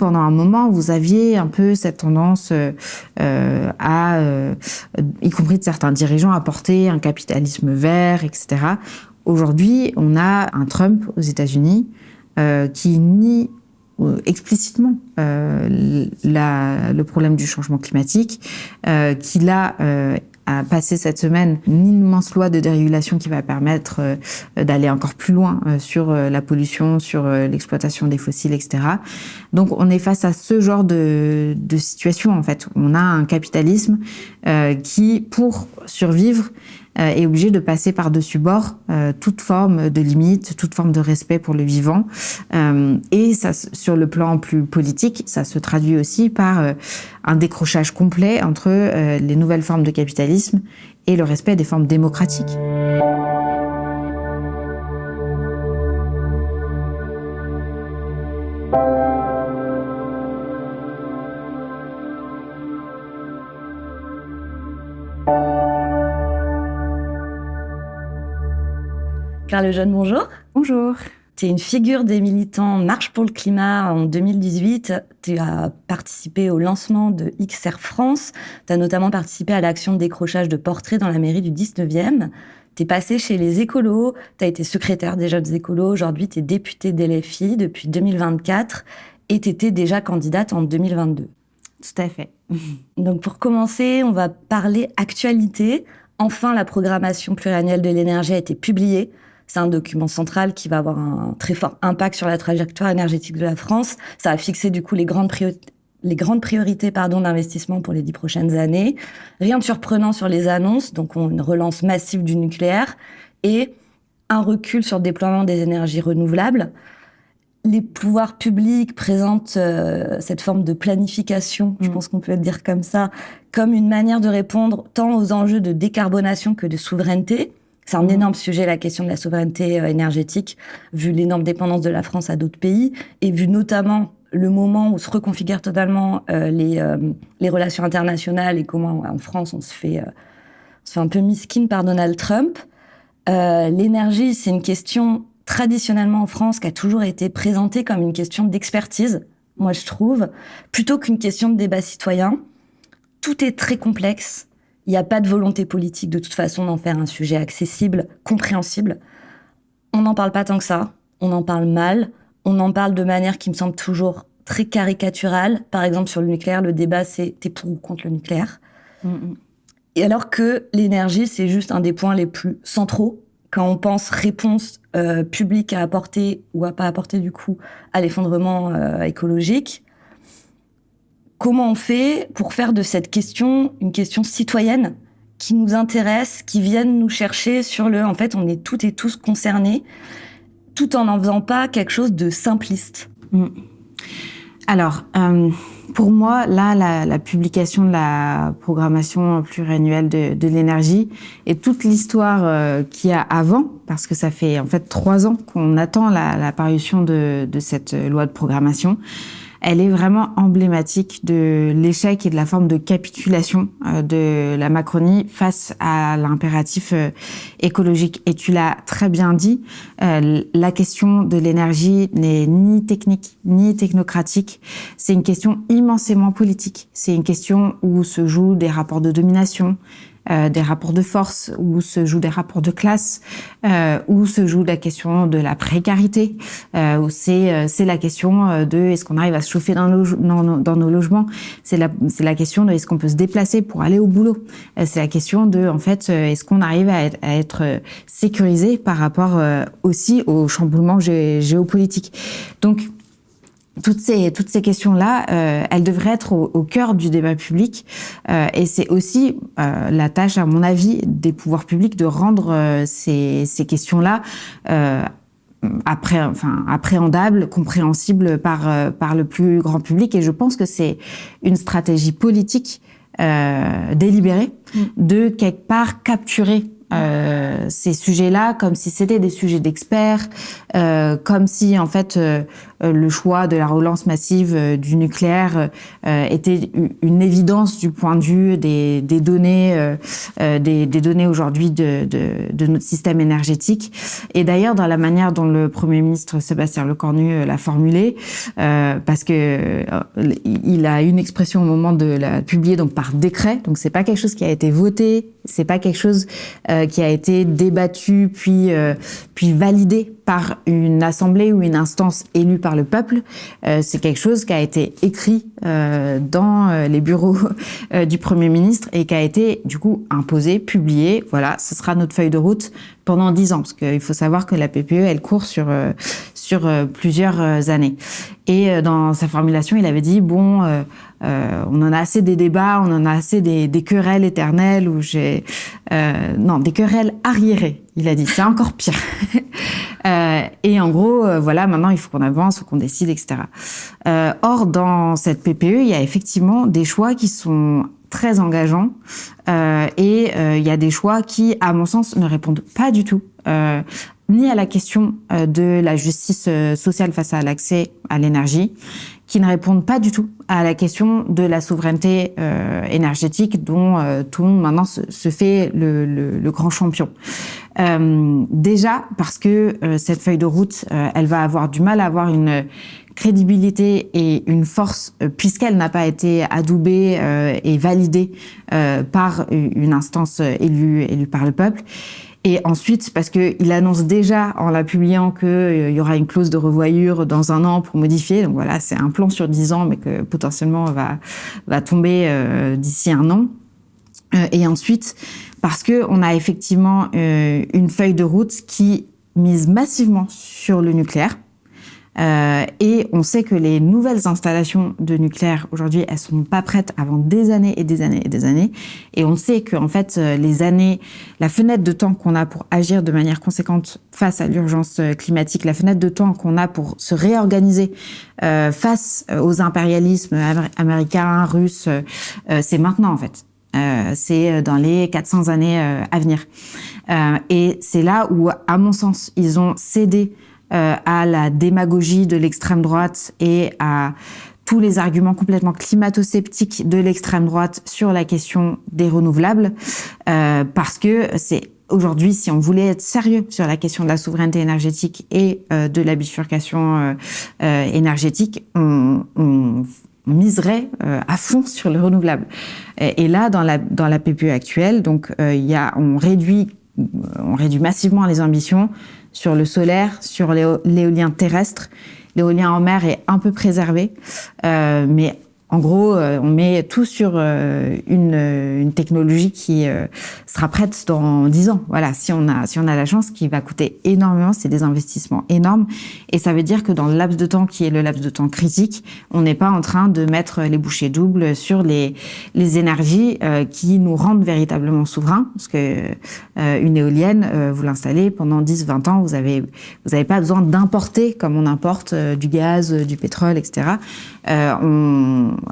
Pendant un moment, vous aviez un peu cette tendance y compris de certains dirigeants, à porter un capitalisme vert, etc. Aujourd'hui, on a un Trump aux États-Unis qui nie explicitement le problème du changement climatique, qu'il a passé cette semaine une immense loi de dérégulation qui va permettre d'aller encore plus loin sur la pollution, sur l'exploitation des fossiles, etc. Donc on est face à ce genre de situation, en fait. On a un capitalisme qui, pour survivre, est obligé de passer par-dessus bord toute forme de limite, toute forme de respect pour le vivant. Et ça, sur le plan plus politique, ça se traduit aussi par un décrochage complet entre les nouvelles formes de capitalisme et le respect des formes démocratiques. Claire Lejeune, bonjour. Bonjour. Tu es une figure des militants Marche pour le climat en 2018. Tu as participé au lancement de XR France. Tu as notamment participé à l'action de décrochage de portraits dans la mairie du 19e. Tu es passée chez les écolos. Tu as été secrétaire des jeunes écolos. Aujourd'hui, tu es députée d'LFI depuis 2024 et tu étais déjà candidate en 2022. Tout à fait. Donc pour commencer, on va parler actualité. Enfin, la programmation pluriannuelle de l'énergie a été publiée. C'est un document central qui va avoir un très fort impact sur la trajectoire énergétique de la France. Ça a fixé du coup les grandes priorités d'investissement pour les 10 prochaines années. Rien de surprenant sur les annonces, donc une relance massive du nucléaire et un recul sur le déploiement des énergies renouvelables. Les pouvoirs publics présentent cette forme de planification, je pense qu'on peut le dire comme ça, comme une manière de répondre tant aux enjeux de décarbonation que de souveraineté. C'est un énorme sujet, la question de la souveraineté énergétique, vu l'énorme dépendance de la France à d'autres pays, et vu notamment le moment où se reconfigurent totalement les relations internationales et comment, en France, on se fait un peu misquine par Donald Trump. L'énergie, c'est une question, traditionnellement en France, qui a toujours été présentée comme une question d'expertise, moi je trouve, plutôt qu'une question de débat citoyen. Tout est très complexe. Il n'y a pas de volonté politique, de toute façon, d'en faire un sujet accessible, compréhensible. On n'en parle pas tant que ça. On en parle mal. On en parle de manière qui me semble toujours très caricaturale. Par exemple, sur le nucléaire, le débat, c'est « t'es pour ou contre le nucléaire ?» Et alors que l'énergie, c'est juste un des points les plus centraux quand on pense réponse publique à apporter ou à pas apporter, du coup, à l'effondrement écologique. Comment on fait pour faire de cette question une question citoyenne qui nous intéresse, qui vienne nous chercher sur en fait, on est toutes et tous concernés, tout en n'en faisant pas quelque chose de simpliste. Alors, pour moi, là, la publication de la programmation pluriannuelle de l'énergie et toute l'histoire qu'il y a avant, parce que ça fait en fait 3 ans qu'on attend la parution de cette loi de programmation, elle est vraiment emblématique de l'échec et de la forme de capitulation de la Macronie face à l'impératif écologique. Et tu l'as très bien dit, la question de l'énergie n'est ni technique ni technocratique. C'est une question immensément politique. C'est une question où se jouent des rapports de domination, des rapports de force, où se jouent des rapports de classe, où se joue la question de la précarité, où c'est la question de est-ce qu'on arrive à se chauffer dans nos logements, c'est la question de est-ce qu'on peut se déplacer pour aller au boulot, c'est la question de en fait est-ce qu'on arrive à être sécurisé par rapport aussi au chamboulement géopolitique. Donc toutes ces questions-là, elles devraient être au cœur du débat public, et c'est aussi la tâche, à mon avis, des pouvoirs publics de rendre ces questions-là appréhendables, compréhensibles par le plus grand public. Et je pense que c'est une stratégie politique délibérée de quelque part capturer ces sujets-là comme si c'était des sujets d'experts, comme si en fait le choix de la relance massive du nucléaire était une évidence du point de vue des données, des données aujourd'hui de notre système énergétique. Et d'ailleurs, dans la manière dont le Premier ministre Sébastien Lecornu l'a formulé, parce que il a une expression au moment de la publier donc par décret, donc c'est pas quelque chose qui a été voté, c'est pas quelque chose qui a été débattu puis validé par une assemblée ou une instance élue par le peuple. C'est quelque chose qui a été écrit dans les bureaux du Premier ministre et qui a été du coup imposé, publié. Voilà, ce sera notre feuille de route pendant 10 ans, parce qu'il faut savoir que la PPE, elle court sur plusieurs années. Et dans sa formulation, il avait dit on en a assez des débats, on en a assez des querelles éternelles des querelles arriérées. Il a dit, c'est encore pire. Et en gros, voilà, maintenant il faut qu'on avance, il faut qu'on décide, etc. Or, dans cette PPE, il y a effectivement des choix qui sont très engageants et il y a des choix qui, à mon sens, ne répondent pas du tout ni à la question de la justice sociale face à l'accès à l'énergie, qui ne répondent pas du tout à la question de la souveraineté énergétique dont tout le monde maintenant se fait le grand champion. Déjà parce que cette feuille de route, elle va avoir du mal à avoir une crédibilité et une force puisqu'elle n'a pas été adoubée et validée par une instance élue par le peuple. Et ensuite, parce qu'il annonce déjà, en la publiant, qu'il y aura une clause de revoyure dans 1 an pour modifier. Donc voilà, c'est un plan sur 10 ans, mais que potentiellement va tomber d'ici 1 an. Et ensuite, parce qu'on a effectivement une feuille de route qui mise massivement sur le nucléaire. Et on sait que les nouvelles installations de nucléaire aujourd'hui, elles sont pas prêtes avant des années et des années et des années. Et on sait que en fait la fenêtre de temps qu'on a pour agir de manière conséquente face à l'urgence climatique, la fenêtre de temps qu'on a pour se réorganiser face aux impérialismes américains, russes, c'est maintenant en fait. C'est dans les 400 années à venir. Et c'est là où, à mon sens, ils ont cédé à la démagogie de l'extrême droite et à tous les arguments complètement climato-sceptiques de l'extrême droite sur la question des renouvelables, parce que c'est aujourd'hui, si on voulait être sérieux sur la question de la souveraineté énergétique et de la bifurcation énergétique, on miserait à fond sur le renouvelable. Et là, dans la PPE actuelle, donc on réduit massivement les ambitions sur le solaire, sur l'éolien terrestre. L'éolien en mer est un peu préservé, mais en gros, on met tout sur une technologie qui sera prête dans 10 ans. Voilà, si on a la chance, qui va coûter énormément, c'est des investissements énormes. Et ça veut dire que dans le laps de temps qui est le laps de temps critique, on n'est pas en train de mettre les bouchées doubles sur les énergies qui nous rendent véritablement souverains. Parce que une éolienne, vous l'installez pendant 10-20 ans, vous avez pas besoin d'importer comme on importe du gaz, du pétrole, etc.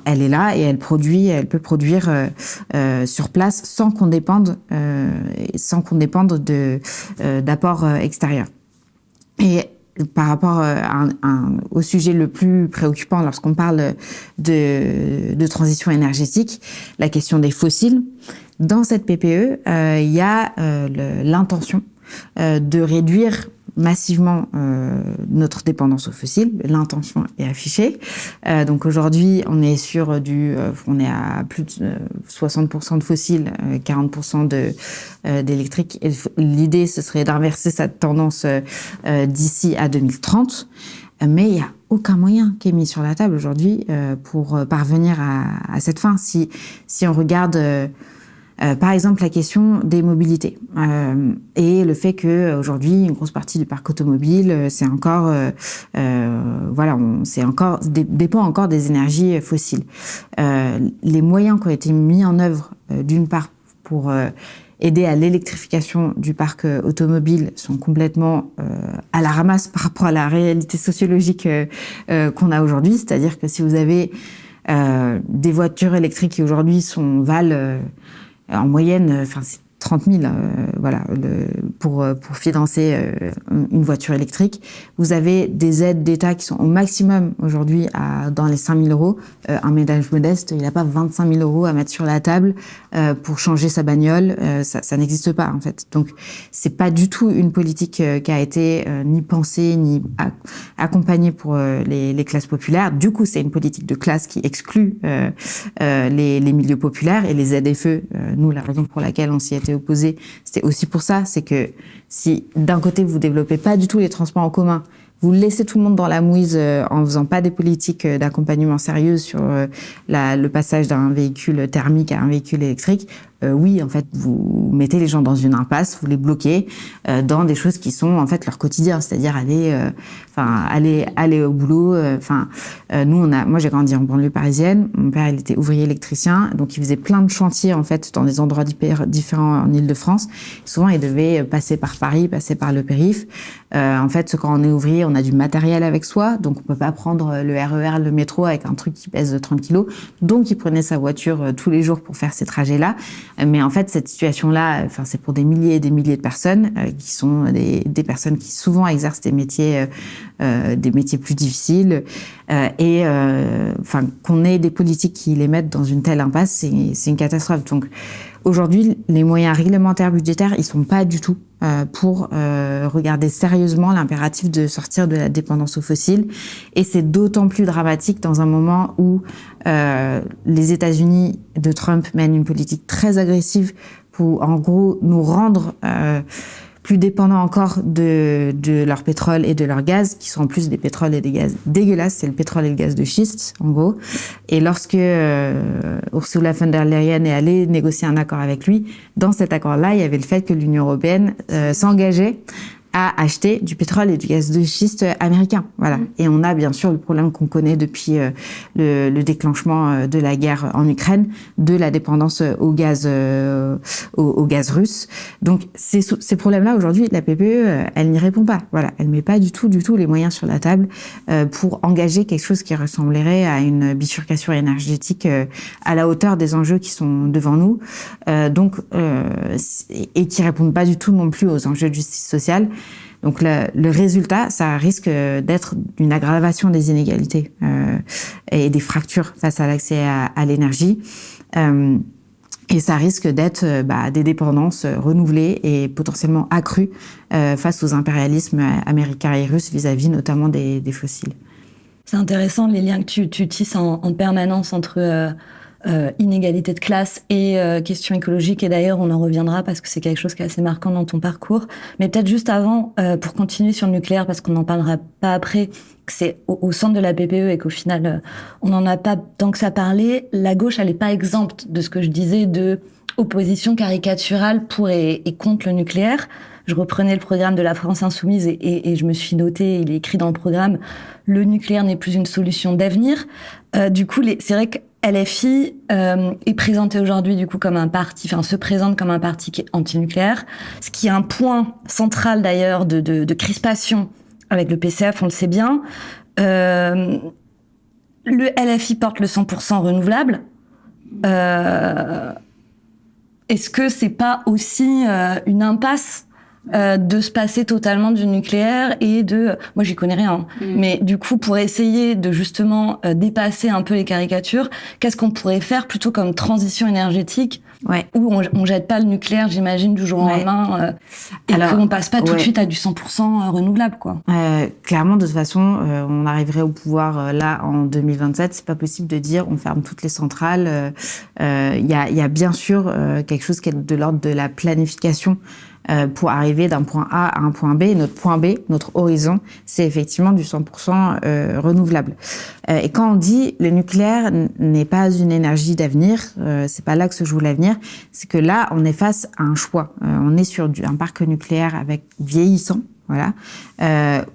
Elle est là et elle peut produire sur place sans qu'on dépende d'apports extérieurs. Et par rapport au sujet le plus préoccupant lorsqu'on parle de transition énergétique, la question des fossiles. Dans cette PPE, il y a l'intention de réduire massivement notre dépendance aux fossiles. L'intention est affichée. Donc aujourd'hui, on est on est à plus de 60% de fossiles, 40% d'électrique. Et l'idée, ce serait d'inverser cette tendance d'ici à 2030. Mais il n'y a aucun moyen qui est mis sur la table aujourd'hui pour parvenir à cette fin. Si on regarde par exemple, la question des mobilités et le fait que aujourd'hui une grosse partie du parc automobile, dépend encore des énergies fossiles. Les moyens qui ont été mis en œuvre, d'une part pour aider à l'électrification du parc automobile, sont complètement à la ramasse par rapport à la réalité sociologique qu'on a aujourd'hui. C'est-à-dire que si vous avez des voitures électriques qui aujourd'hui valent en moyenne, c'est 30 000 pour financer une voiture électrique. Vous avez des aides d'État qui sont au maximum aujourd'hui dans les 5 000 euros. Un ménage modeste, il n'a pas 25 000 euros à mettre sur la table pour changer sa bagnole. Ça n'existe pas, en fait. Donc, c'est pas du tout une politique qui a été ni pensée, ni accompagnée pour les classes populaires. Du coup, c'est une politique de classe qui exclut les milieux populaires et les ZFE. Nous, la raison pour laquelle on s'y était opposé, c'était aussi pour ça. C'est que si, d'un côté, vous développez pas du tout les transports en commun, vous laissez tout le monde dans la mouise en faisant pas des politiques d'accompagnement sérieuses sur le passage d'un véhicule thermique à un véhicule électrique. Oui, en fait, vous mettez les gens dans une impasse, vous les bloquez dans des choses qui sont en fait leur quotidien, c'est-à-dire aller au boulot. Moi j'ai grandi en banlieue parisienne. Mon père, il était ouvrier électricien, donc il faisait plein de chantiers en fait dans des endroits différents en Île-de-France. Souvent, il devait passer par Paris, passer par le périph'. En fait, quand on est ouvrier, on a du matériel avec soi, donc on peut pas prendre le RER, le métro avec un truc qui pèse 30 kilos. Donc, il prenait sa voiture tous les jours pour faire ces trajets-là. Mais en fait, cette situation-là, c'est pour des milliers et des milliers de personnes qui sont des personnes qui souvent exercent des métiers plus difficiles. Qu'on ait des politiques qui les mettent dans une telle impasse, c'est une catastrophe. Donc, aujourd'hui, les moyens réglementaires budgétaires, ils sont pas du tout pour regarder sérieusement l'impératif de sortir de la dépendance aux fossiles. Et c'est d'autant plus dramatique dans un moment où les États-Unis de Trump mènent une politique très agressive pour, en gros, nous rendre plus dépendants encore de leur pétrole et de leur gaz, qui sont en plus des pétroles et des gaz dégueulasses. C'est le pétrole et le gaz de schiste, en gros. Et lorsque Ursula von der Leyen est allée négocier un accord avec lui, dans cet accord-là, il y avait le fait que l'Union européenne s'engageait à acheter du pétrole et du gaz de schiste américain. Voilà. Et on a bien sûr le problème qu'on connaît depuis le déclenchement de la guerre en Ukraine, de la dépendance au gaz russe. Donc ces problèmes-là, aujourd'hui, la PPE, elle n'y répond pas. Voilà. Elle met pas du tout les moyens sur la table pour engager quelque chose qui ressemblerait à une bifurcation énergétique à la hauteur des enjeux qui sont devant nous. Et qui répondent pas du tout non plus aux enjeux de justice sociale. Donc le résultat, ça risque d'être une aggravation des inégalités et des fractures face à l'accès à l'énergie. Et ça risque d'être des dépendances renouvelées et potentiellement accrues face aux impérialismes américains et russes vis-à-vis notamment des fossiles. C'est intéressant les liens que tu tisses en permanence entre inégalité de classe et questions écologiques. Et d'ailleurs, on en reviendra parce que c'est quelque chose qui est assez marquant dans ton parcours. Mais peut-être juste avant, pour continuer sur le nucléaire, parce qu'on n'en parlera pas après, que c'est au centre de la PPE et qu'au final, on n'en a pas tant que ça parlé. La gauche, elle n'est pas exempte de ce que je disais de opposition caricaturale pour et contre le nucléaire. Je reprenais le programme de la France Insoumise et je me suis noté, il est écrit dans le programme, le nucléaire n'est plus une solution d'avenir. Du coup, c'est vrai que LFI est présenté aujourd'hui du coup comme un parti, se présente comme un parti qui est anti-nucléaire, ce qui est un point central d'ailleurs de crispation avec le PCF, on le sait bien. Le LFI porte le 100% renouvelable. Est-ce que c'est pas aussi une impasse de se passer totalement du nucléaire et moi j'y connais rien, mais du coup pour essayer de justement dépasser un peu les caricatures, qu'est-ce qu'on pourrait faire plutôt comme transition énergétique où on jette pas le nucléaire, j'imagine, du jour au lendemain et qu'on passe pas tout de suite à du 100% renouvelable, quoi. Clairement, de toute façon, on arriverait au pouvoir là en 2027, c'est pas possible de dire on ferme toutes les centrales. Il y a bien sûr quelque chose qui est de l'ordre de la planification pour arriver d'un point A à un point B. Notre point B, notre horizon, c'est effectivement du 100% renouvelable. Et quand on dit le nucléaire n'est pas une énergie d'avenir, c'est pas là que se joue l'avenir, c'est que là, on est face à un choix. On est sur un parc nucléaire avec vieillissant, voilà,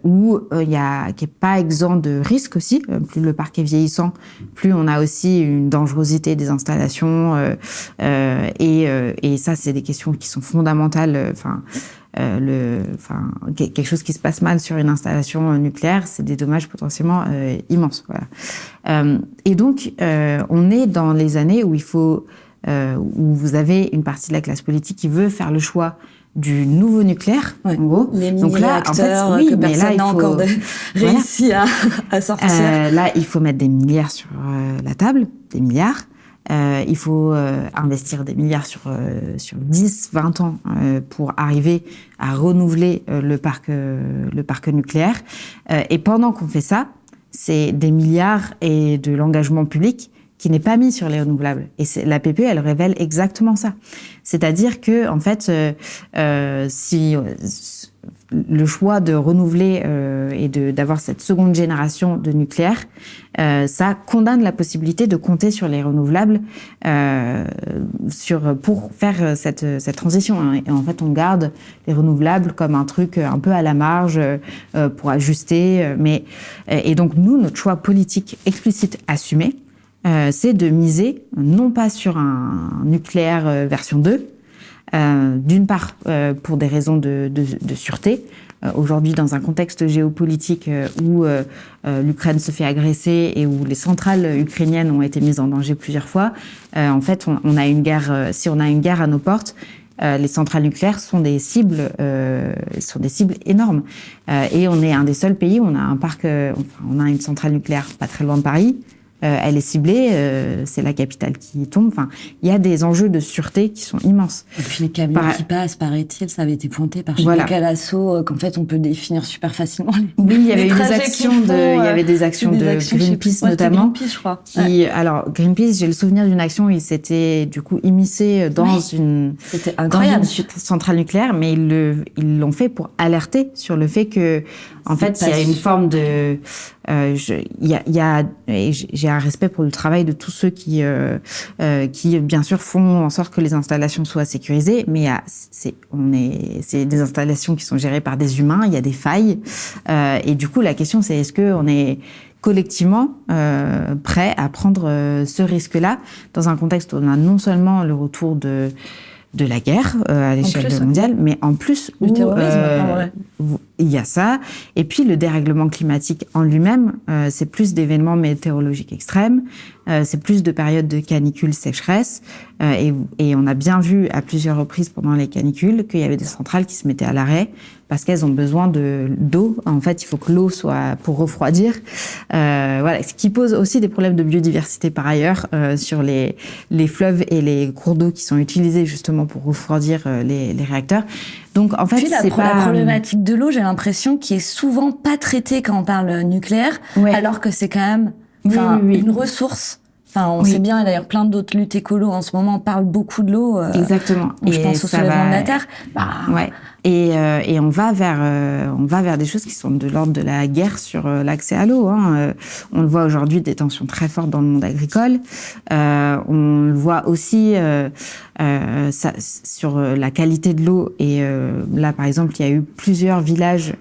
où qui est pas exempt de risques aussi. Plus le parc est vieillissant, plus on a aussi une dangerosité des installations, et ça, c'est des questions qui sont fondamentales. Quelque chose qui se passe mal sur une installation nucléaire, c'est des dommages potentiellement immenses. Voilà. Et donc, on est dans les années où où vous avez une partie de la classe politique qui veut faire le choix du nouveau nucléaire, en gros. Les mini-réacteurs que personne n'a encore réussi à sortir. Là, il faut mettre des milliards sur la table, des milliards. Il faut investir des milliards sur 10, 20 ans pour arriver à renouveler le parc nucléaire. Et pendant qu'on fait ça, c'est des milliards et de l'engagement public qui n'est pas mis sur les renouvelables. Et la PPE, elle révèle exactement ça. C'est-à-dire que, en fait, si le choix de renouveler et d'avoir cette seconde génération de nucléaire, ça condamne la possibilité de compter sur les renouvelables pour faire cette transition. Hein. Et en fait, on garde les renouvelables comme un truc un peu à la marge pour ajuster. Et donc, nous, notre choix politique explicite assumé, c'est de miser non pas sur un nucléaire version 2, d'une part pour des raisons de sûreté. Aujourd'hui, dans un contexte géopolitique où l'Ukraine se fait agresser et où les centrales ukrainiennes ont été mises en danger plusieurs fois, en fait, on a une guerre. Si on a une guerre à nos portes, les centrales nucléaires sont des cibles énormes. Et on est un des seuls pays où on a un parc, on a une centrale nucléaire pas très loin de Paris. Elle est ciblée, c'est la capitale qui tombe. Enfin, il y a des enjeux de sûreté qui sont immenses. Et puis les camions qui passent, paraît-il, ça avait été pointé par Chantal Asso, qu'en fait on peut définir super facilement. Oui, il y avait des actions de Greenpeace notamment. Greenpeace, je crois. Alors Greenpeace, j'ai le souvenir d'une action où ils s'étaient du coup immiscés dans une centrale nucléaire, mais ils l'ont fait pour alerter sur le fait que, en fait, il y a une forme de j'ai un respect pour le travail de tous ceux qui bien sûr font en sorte que les installations soient sécurisées, mais c'est des installations qui sont gérées par des humains, il y a des failles, et du coup la question c'est est-ce que on est collectivement prêt à prendre ce risque-là dans un contexte où on a non seulement le retour de la guerre à l'échelle mondiale, mais en plus du terrorisme, il y a ça. Et puis le dérèglement climatique en lui-même, c'est plus d'événements météorologiques extrêmes, c'est plus de périodes de canicules, sécheresse, et on a bien vu à plusieurs reprises pendant les canicules qu'il y avait des centrales qui se mettaient à l'arrêt parce qu'elles ont besoin d'eau. En fait, il faut que l'eau soit pour refroidir. Voilà, ce qui pose aussi des problèmes de biodiversité par ailleurs sur les fleuves et les cours d'eau qui sont utilisés justement pour refroidir les réacteurs. Donc en fait, c'est la problématique de l'eau, j'ai l'impression, qui est souvent pas traitée quand on parle nucléaire, alors que c'est quand même une ressource. Enfin, on sait bien, et d'ailleurs, plein d'autres luttes écolo en ce moment parlent beaucoup de l'eau. Exactement. Je pense au soulèvement de la Terre. Ouais. Et on va vers des choses qui sont de l'ordre de la guerre sur l'accès à l'eau. Hein. On le voit aujourd'hui, des tensions très fortes dans le monde agricole. On le voit aussi sur la qualité de l'eau. Et là, par exemple, il y a eu plusieurs villages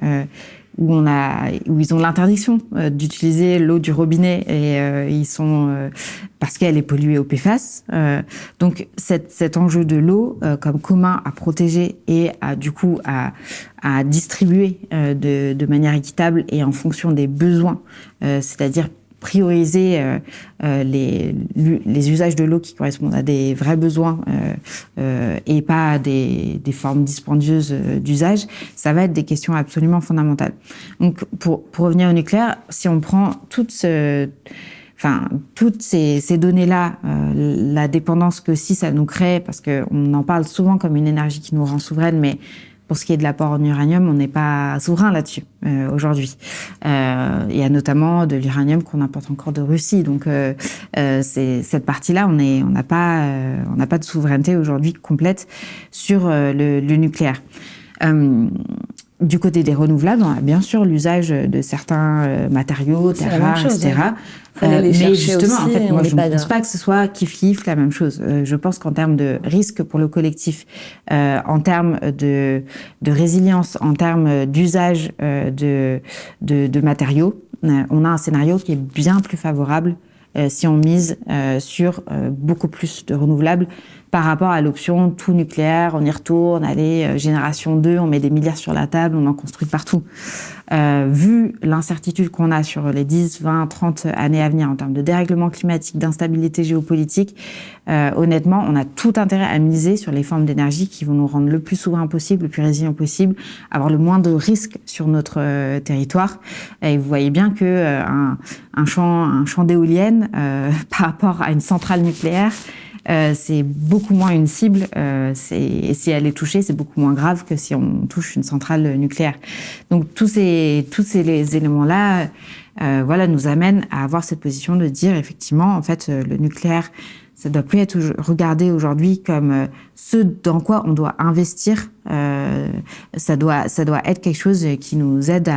où ils ont l'interdiction d'utiliser l'eau du robinet et ils sont parce qu'elle est polluée au PFAS. Donc cet enjeu de l'eau comme commun à protéger et à distribuer de manière équitable et en fonction des besoins, c'est-à-dire prioriser les usages de l'eau qui correspondent à des vrais besoins et pas à des formes dispendieuses d'usage, ça va être des questions absolument fondamentales. Donc, pour revenir au nucléaire, si on prend toutes ces données-là, la dépendance que si ça nous crée, parce qu'on en parle souvent comme une énergie qui nous rend souveraine, mais pour ce qui est de l'apport en uranium, on n'est pas souverain là-dessus aujourd'hui. Il y a notamment de l'uranium qu'on importe encore de Russie. Donc c'est cette partie-là, on n'a pas de souveraineté aujourd'hui complète sur le nucléaire. Du côté des renouvelables, on a bien sûr l'usage de certains matériaux, terres rares, etc. Mais justement, aussi, en fait, moi, je ne pense pas que ce soit kiff-kiff la même chose. Je pense qu'en termes de risque pour le collectif, en termes de résilience, en termes d'usage de matériaux, on a un scénario qui est bien plus favorable si on mise sur beaucoup plus de renouvelables par rapport à l'option tout nucléaire, on y retourne, allez, génération 2, on met des milliards sur la table, on en construit partout. Vu l'incertitude qu'on a sur les 10, 20, 30 années à venir en termes de dérèglement climatique, d'instabilité géopolitique, honnêtement, on a tout intérêt à miser sur les formes d'énergie qui vont nous rendre le plus souverain possible, le plus résilient possible, avoir le moins de risques sur notre territoire. Et vous voyez bien que un champ d'éoliennes par rapport à une centrale nucléaire, c'est beaucoup moins une cible. Et si elle est touchée, c'est beaucoup moins grave que si on touche une centrale nucléaire. Donc tous ces les éléments-là, voilà, nous amènent à avoir cette position de dire effectivement, en fait, le nucléaire, ça doit plus être regardé aujourd'hui comme ce dans quoi on doit investir. Ça doit être quelque chose qui nous aide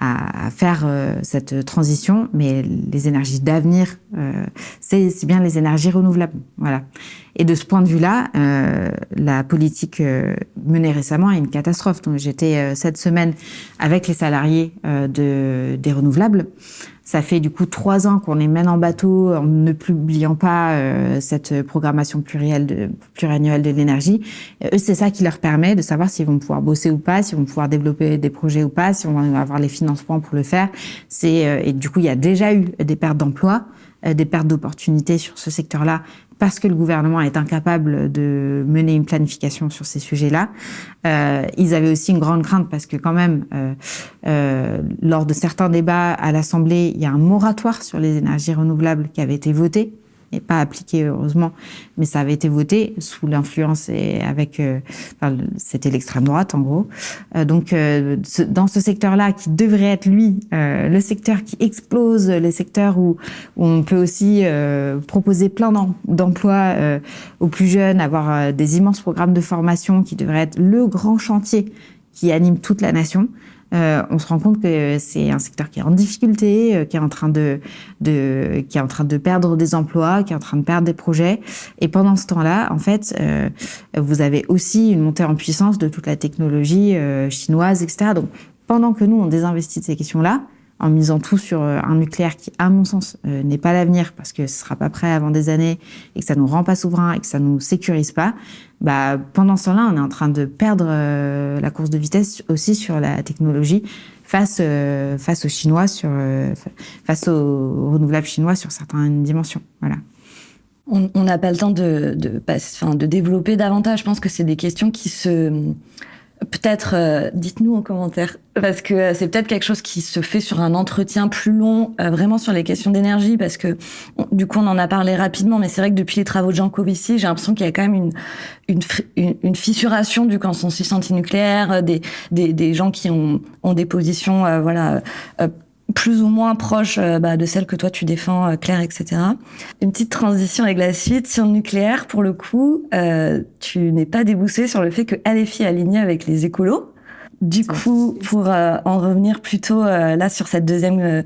à faire cette transition. Mais les énergies d'avenir, c'est bien les énergies renouvelables. Voilà. Et de ce point de vue-là, la politique menée récemment est une catastrophe. Donc, j'étais cette semaine avec les salariés des renouvelables. Ça fait du coup 3 ans qu'on les mène en bateau en ne publiant pas cette programmation pluriannuelle de l'énergie. Eux, c'est ça qui leur permet de savoir s'ils vont pouvoir bosser ou pas, s'ils vont pouvoir développer des projets ou pas, si on va avoir les financements pour le faire. Et du coup, il y a déjà eu des pertes d'emplois, des pertes d'opportunités sur ce secteur-là, parce que le gouvernement est incapable de mener une planification sur ces sujets-là. Ils avaient aussi une grande crainte parce que quand même, lors de certains débats à l'Assemblée, il y a un moratoire sur les énergies renouvelables qui avait été voté, et pas appliqué heureusement, mais ça avait été voté sous l'influence et avec, c'était l'extrême droite en gros. Donc dans ce secteur-là qui devrait être lui le secteur qui explose, les secteurs où on peut aussi proposer plein d'emplois aux plus jeunes, avoir des immenses programmes de formation qui devraient être le grand chantier qui anime toute la nation. On se rend compte que c'est un secteur qui est en difficulté, qui est en train de perdre des emplois, qui est en train de perdre des projets. Et pendant ce temps-là, en fait, vous avez aussi une montée en puissance de toute la technologie chinoise, etc. Donc, pendant que nous, on désinvestit de ces questions-là, en misant tout sur un nucléaire qui, à mon sens, n'est pas l'avenir parce que ce sera pas prêt avant des années et que ça nous rend pas souverains et que ça nous sécurise pas, bah, pendant ce temps-là, on est en train de perdre la course de vitesse aussi sur la technologie face aux Chinois, face aux renouvelables chinois sur certaines dimensions. Voilà. On n'a pas le temps de développer davantage. Je pense que c'est des questions qui se... Peut-être, dites-nous en commentaire, parce que c'est peut-être quelque chose qui se fait sur un entretien plus long, vraiment sur les questions d'énergie, parce que du coup on en a parlé rapidement, mais c'est vrai que depuis les travaux de Jean Covici, j'ai l'impression qu'il y a quand même une fissuration du consensus antinucléaire, des gens qui ont des positions, plus ou moins proche de celle que toi tu défends, Claire, etc. Une petite transition avec la suite sur le nucléaire. Pour le coup, tu n'es pas déboussé sur le fait que LFI est aligné avec les écolos. Du coup, pour en revenir plutôt là sur cette deuxième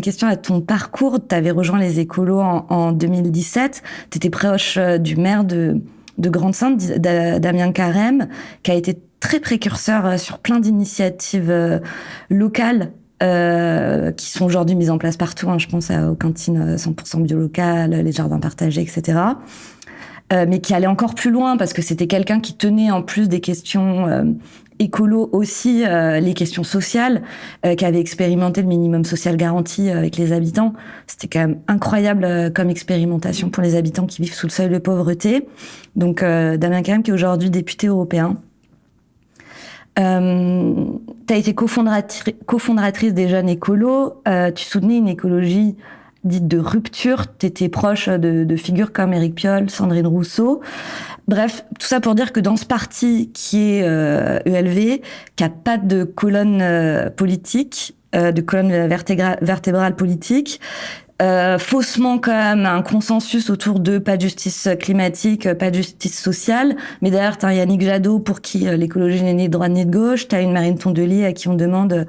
question, à ton parcours, tu avais rejoint les écolos en 2017. Tu étais proche du maire de Grande-Synthe, Damien Carême, qui a été très précurseur sur plein d'initiatives locales qui sont aujourd'hui mises en place partout. Je pense aux cantines 100% bio locales, les jardins partagés, etc. Mais qui allait encore plus loin parce que c'était quelqu'un qui tenait en plus des questions écolo aussi, les questions sociales, qui avait expérimenté le minimum social garanti avec les habitants. C'était quand même incroyable comme expérimentation pour les habitants qui vivent sous le seuil de pauvreté. Donc Damien Carême qui est aujourd'hui député européen. T'as été cofondatrice des Jeunes Écolos. Tu soutenais une écologie dite de rupture. T'étais proche de figures comme Éric Piolle, Sandrine Rousseau. Bref, tout ça pour dire que dans ce parti qui est ELV, qui a pas de colonne politique, de colonne vertébrale politique, faussement quand même un consensus autour de pas de justice climatique, pas de justice sociale. Mais d'ailleurs, t'as un Yannick Jadot pour qui l'écologie n'est ni de droite ni de gauche. T'as une Marine Tondelier à qui on demande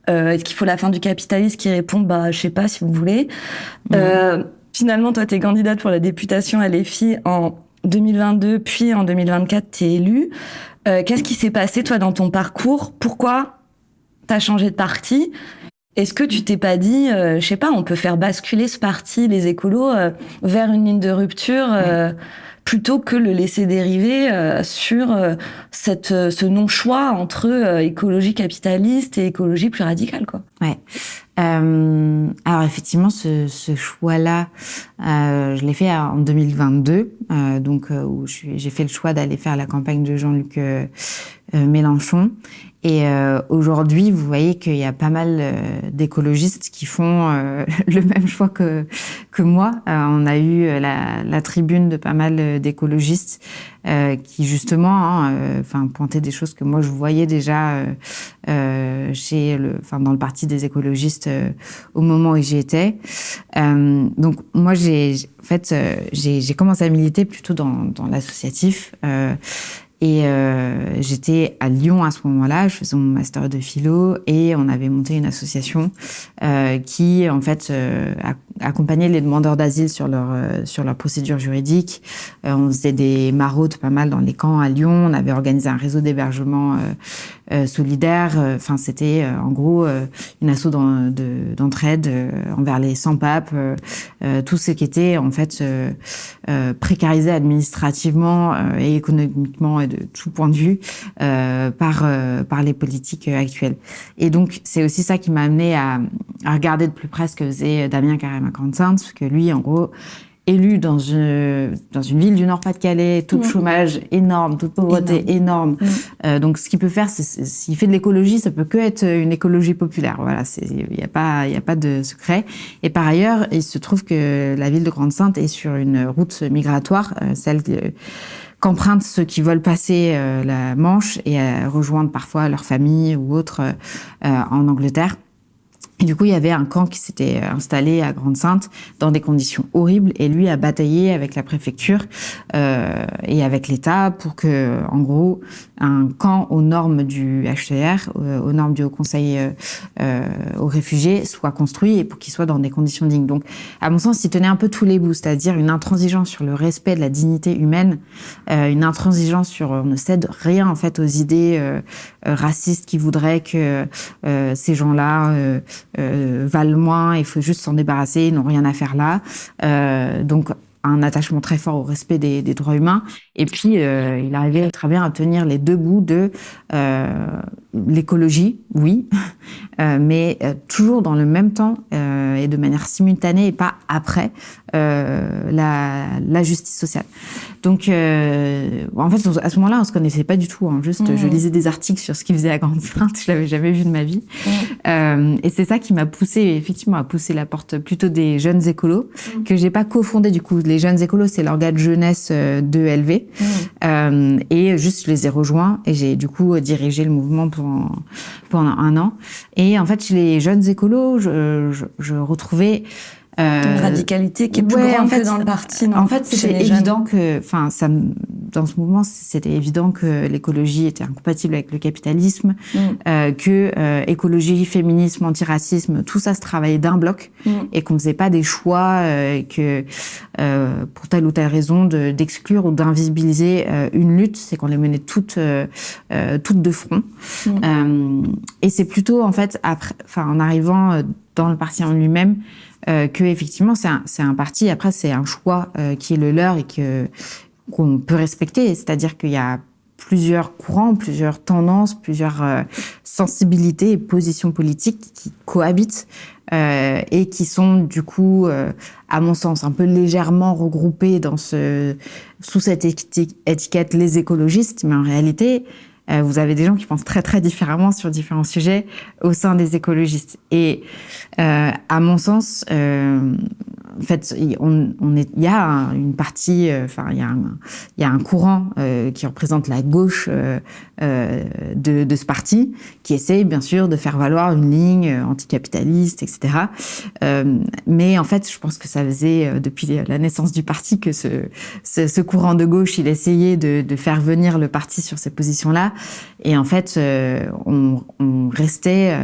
est-ce qu'il faut la fin du capitalisme, qui répond je sais pas si vous voulez. Finalement, toi, t'es candidate pour la députation à LFI en 2022, puis en 2024, t'es élue. Qu'est-ce qui s'est passé, toi, dans ton parcours? Pourquoi t'as changé de parti? Est-ce que tu t'es pas dit, je sais pas, on peut faire basculer ce parti, les écolos, vers une ligne de rupture plutôt que le laisser dériver sur ce non-choix entre écologie capitaliste et écologie plus radicale, quoi. Ouais. Alors effectivement, ce choix-là, je l'ai fait en 2022, où j'ai fait le choix d'aller faire la campagne de Jean-Luc Mélenchon. Et aujourd'hui, vous voyez qu'il y a pas mal d'écologistes qui font le même choix que moi. On a eu la tribune de pas mal d'écologistes qui justement pointaient des choses que moi je voyais déjà dans le parti des écologistes au moment où j'y étais. Donc moi j'ai commencé à militer plutôt dans l'associatif. Et j'étais à Lyon à ce moment-là, je faisais mon master de philo et on avait monté une association qui en fait accompagnait les demandeurs d'asile sur leur procédure juridique. On faisait des maraudes pas mal dans les camps à Lyon, on avait organisé un réseau d'hébergement solidaire. Enfin, c'était en gros une asso d'entraide envers les sans-papes, tout ce qui était en fait précarisé administrativement et économiquement et de tout point de vue par les politiques actuelles. Et donc c'est aussi ça qui m'a amené à regarder de plus près ce que faisait Damien Carême-Grande-Synthe, parce que lui en gros élu dans une ville du Nord-Pas-de-Calais, taux de chômage énorme, taux de pauvreté énorme. Donc, ce qu'il peut faire, s'il fait de l'écologie, ça peut que être une écologie populaire. Voilà, il y a pas de secret. Et par ailleurs, il se trouve que la ville de Grande-Synthe est sur une route migratoire, celle qu'empruntent ceux qui veulent passer la Manche et rejoindre parfois leur famille ou autre en Angleterre. Et du coup, il y avait un camp qui s'était installé à Grande-Synthe dans des conditions horribles et lui a bataillé avec la préfecture et avec l'État pour que, en gros, un camp aux normes du HCR, aux normes du Haut Conseil aux réfugiés, soit construit et pour qu'il soit dans des conditions dignes. Donc, à mon sens, il tenait un peu tous les bouts, c'est-à-dire une intransigeance sur le respect de la dignité humaine, une intransigeance sur on ne cède rien en fait aux idées racistes qui voudraient que ces gens-là valent moins, il faut juste s'en débarrasser, ils n'ont rien à faire là. Donc, un attachement très fort au respect des droits humains. Et puis, il arrivait très bien à tenir les deux bouts de l'écologie, oui, mais toujours dans le même temps et de manière simultanée et pas après la justice sociale. Donc, en fait, à ce moment-là, on se connaissait pas du tout. Hein, je lisais des articles sur ce qu'il faisait à Grande-Synthe. Je l'avais jamais vu de ma vie. Et c'est ça qui m'a poussé, effectivement, à pousser la porte plutôt des jeunes écolos que j'ai pas cofondé du coup. Les jeunes écolos, c'est l'organe jeunesse de LV. Et juste, je les ai rejoints et j'ai du coup dirigé le mouvement pendant un an. Et en fait, chez les jeunes écolos, je retrouvais une radicalité qui est plus grande que dans le parti. Non, en fait, c'était évident que, dans ce mouvement, c'était évident que l'écologie était incompatible avec le capitalisme, que écologie, féminisme, antiracisme, tout ça se travaillait d'un bloc et qu'on faisait pas des choix que pour telle ou telle raison d'exclure ou d'invisibiliser une lutte, c'est qu'on les menait toutes de front. Et c'est plutôt en fait en arrivant dans le parti en lui-même que effectivement c'est un parti, après c'est un choix qui est le leur et qu'on peut respecter, c'est-à-dire qu'il y a plusieurs courants, plusieurs tendances, plusieurs sensibilités et positions politiques qui cohabitent et qui sont du coup, à mon sens, un peu légèrement regroupées sous cette étiquette les écologistes, mais en réalité vous avez des gens qui pensent très très différemment sur différents sujets au sein des écologistes. Et à mon sens, en fait, il y a une partie, il y a un courant qui représente la gauche de ce parti, qui essaie bien sûr de faire valoir une ligne anticapitaliste, etc. Mais en fait, je pense que ça faisait depuis la naissance du parti que ce courant de gauche, il essayait de faire venir le parti sur ces positions-là. Et en fait, on restait,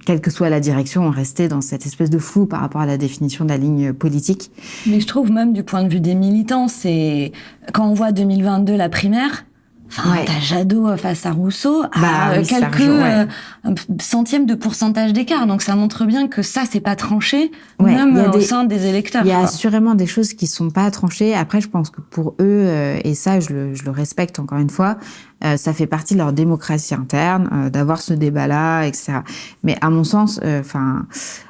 quelle que soit la direction, on restait dans cette espèce de flou par rapport à la définition de la ligne politique. Mais je trouve même du point de vue des militants, c'est quand on voit 2022 la primaire. Enfin, t'as Jadot face à Rousseau à quelques centièmes de pourcentage d'écart. Donc ça montre bien que ça, c'est pas tranché, même au sein des électeurs. Il y a assurément des choses qui sont pas tranchées. Après, je pense que pour eux, et ça, je le respecte encore une fois, ça fait partie de leur démocratie interne, d'avoir ce débat-là, etc. Mais à mon sens,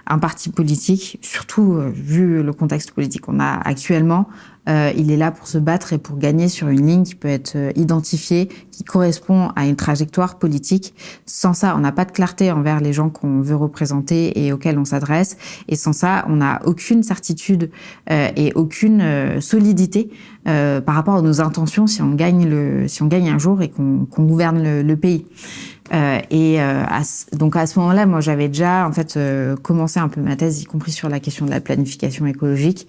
un parti politique, surtout vu le contexte politique qu'on a actuellement, il est là pour se battre et pour gagner sur une ligne qui peut être identifiée, qui correspond à une trajectoire politique. Sans ça, on n'a pas de clarté envers les gens qu'on veut représenter et auxquels on s'adresse. Et sans ça, on n'a aucune certitude et aucune solidité par rapport à nos intentions si on gagne un jour et qu'on gouverne le pays. Donc à ce moment-là, moi j'avais déjà commencé un peu ma thèse, y compris sur la question de la planification écologique,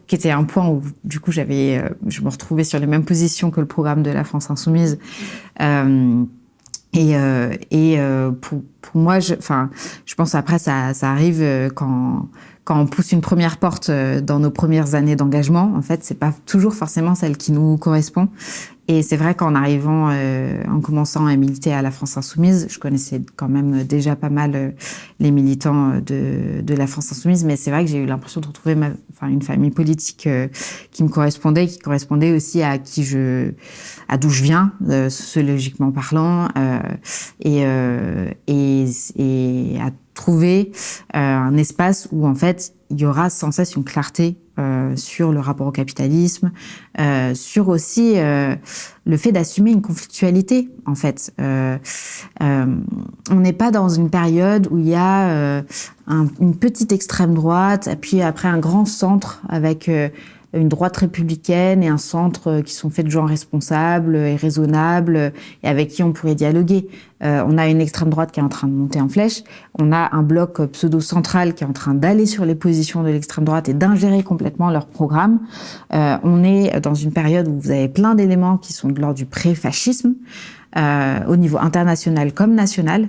qui était un point où du coup je me retrouvais sur les mêmes positions que le programme de la France Insoumise. Pour moi, je pense après ça arrive quand on pousse une première porte dans nos premières années d'engagement. En fait, c'est pas toujours forcément celle qui nous correspond. Et c'est vrai qu'en arrivant, en commençant à militer à la France Insoumise, je connaissais quand même déjà pas mal les militants de la France Insoumise, mais c'est vrai que j'ai eu l'impression de retrouver une famille politique qui me correspondait, qui correspondait aussi à d'où je viens, sociologiquement parlant, et à trouver un espace où en fait il y aura sans cesse une clarté sur le rapport au capitalisme, sur aussi le fait d'assumer une conflictualité, en fait. On n'est pas dans une période où il y a une petite extrême droite, et puis après un grand centre avec une droite républicaine et un centre qui sont faits de gens responsables et raisonnables et avec qui on pourrait dialoguer. On a une extrême droite qui est en train de monter en flèche. On a un bloc pseudo-central qui est en train d'aller sur les positions de l'extrême droite et d'ingérer complètement leur programme. On est dans une période où vous avez plein d'éléments qui sont de l'ordre du pré-fascisme, au niveau international comme national.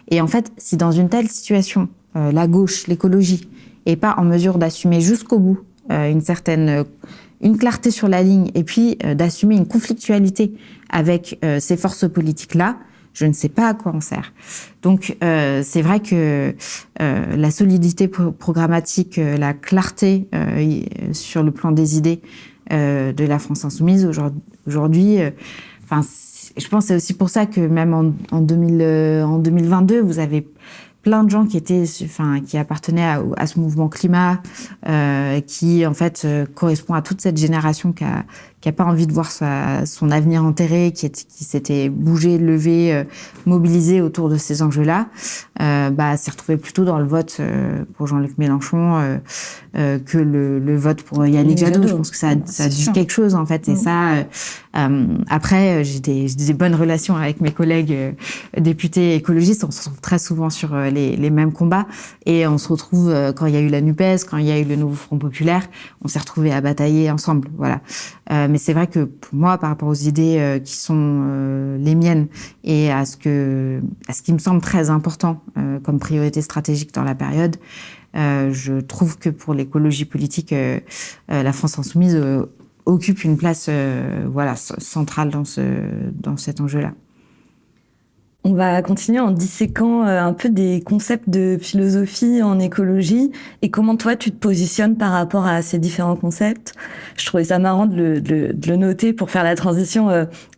Et en fait, si dans une telle situation, la gauche, l'écologie, est pas en mesure d'assumer jusqu'au bout une clarté sur la ligne et puis d'assumer une conflictualité avec ces forces politiques-là, je ne sais pas à quoi on sert. Donc c'est vrai que la solidité programmatique, la clarté sur le plan des idées de la France Insoumise aujourd'hui, je pense que c'est aussi pour ça que même en 2022, vous avez plein de gens qui appartenaient à ce mouvement climat, qui en fait correspond à toute cette génération qui a pas envie de voir son avenir enterré, qui s'était bougé, levé, mobilisé autour de ces enjeux-là, s'est retrouvé plutôt dans le vote pour Jean-Luc Mélenchon que le vote pour Yannick Jadot. Je pense que ça dit quelque chose en fait. Et ça, après, j'ai des bonnes relations avec mes collègues députés écologistes. On se retrouve très souvent sur les mêmes combats et on se retrouve quand il y a eu la NUPES, quand il y a eu le nouveau Front Populaire, on s'est retrouvés à batailler ensemble. Voilà. Mais c'est vrai que pour moi, par rapport aux idées qui sont les miennes et à ce qui me semble très important comme priorité stratégique dans la période, je trouve que pour l'écologie politique, la France Insoumise occupe une place centrale dans cet enjeu-là. On va continuer en disséquant un peu des concepts de philosophie en écologie et comment toi tu te positionnes par rapport à ces différents concepts. Je trouvais ça marrant de le noter pour faire la transition.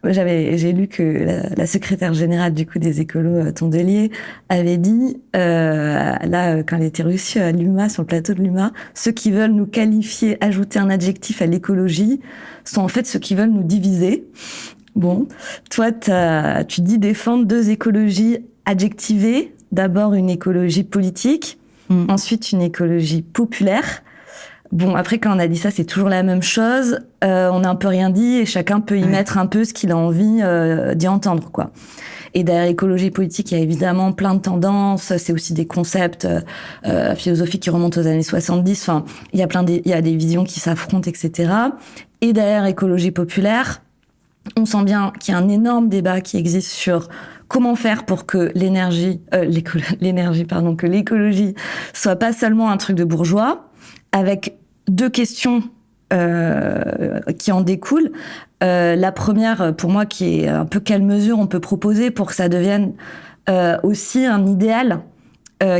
J'ai lu que la secrétaire générale du coup des écolos, Tondelier, avait dit quand elle était reçue à l'UMA, sur le plateau de l'UMA, ceux qui veulent nous qualifier, ajouter un adjectif à l'écologie, sont en fait ceux qui veulent nous diviser. Bon, toi, tu dis défendre deux écologies adjectivées. D'abord une écologie politique, ensuite une écologie populaire. Bon, après, quand on a dit ça, c'est toujours la même chose. On n'a un peu rien dit et chacun peut y mettre un peu ce qu'il a envie d'y entendre, quoi. Et derrière écologie politique, il y a évidemment plein de tendances. C'est aussi des concepts philosophiques qui remontent aux années 70. Enfin, il y a des visions qui s'affrontent, etc. Et derrière écologie populaire, on sent bien qu'il y a un énorme débat qui existe sur comment faire pour que l'écologie soit pas seulement un truc de bourgeois, avec deux questions qui en découlent. La première, pour moi, qui est un peu quelle mesure on peut proposer pour que ça devienne aussi un idéal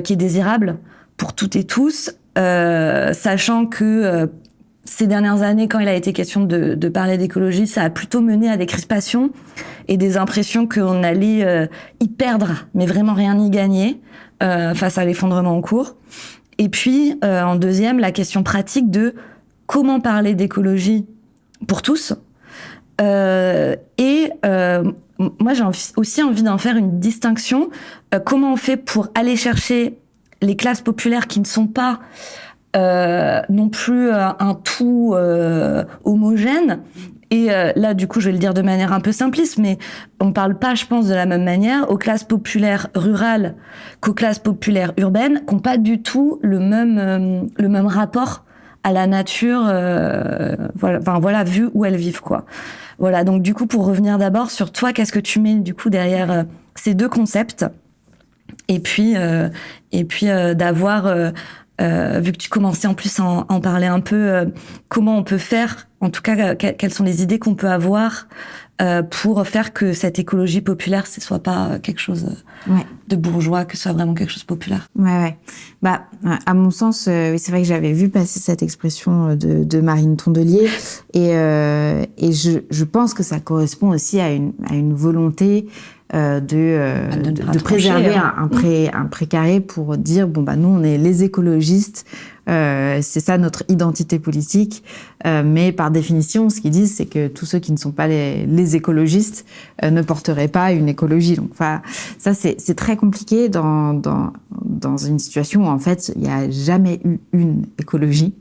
qui est désirable pour toutes et tous, sachant que ces dernières années, quand il a été question de parler d'écologie, ça a plutôt mené à des crispations et des impressions qu'on allait y perdre, mais vraiment rien y gagner face à l'effondrement en cours. Et puis, en deuxième, la question pratique de comment parler d'écologie pour tous. Moi, j'ai aussi envie d'en faire une distinction. Comment on fait pour aller chercher les classes populaires qui ne sont pas non plus un tout homogène. Et là, du coup, je vais le dire de manière un peu simpliste, mais on parle pas, je pense, de la même manière aux classes populaires rurales qu'aux classes populaires urbaines, qui n'ont pas du tout le même rapport à la nature, voilà, vu où elles vivent, quoi. Voilà, donc du coup, pour revenir d'abord sur toi, qu'est-ce que tu mets du coup derrière ces deux concepts, et puis d'avoir vu que tu commençais en plus à en parler un peu, comment on peut faire, en tout cas, quelles sont les idées qu'on peut avoir pour faire que cette écologie populaire, ce soit pas quelque chose de bourgeois, que ce soit vraiment quelque chose de populaire. Ouais. Bah, à mon sens, oui, c'est vrai que j'avais vu passer cette expression de Marine Tondelier, et je pense que ça correspond aussi à une volonté de préserver un précaré pour dire bon bah nous on est les écologistes, c'est ça notre identité politique, mais par définition ce qu'ils disent c'est que tous ceux qui ne sont pas les écologistes ne porteraient pas une écologie. Donc enfin ça c'est très compliqué dans une situation où en fait il n'y a jamais eu une écologie,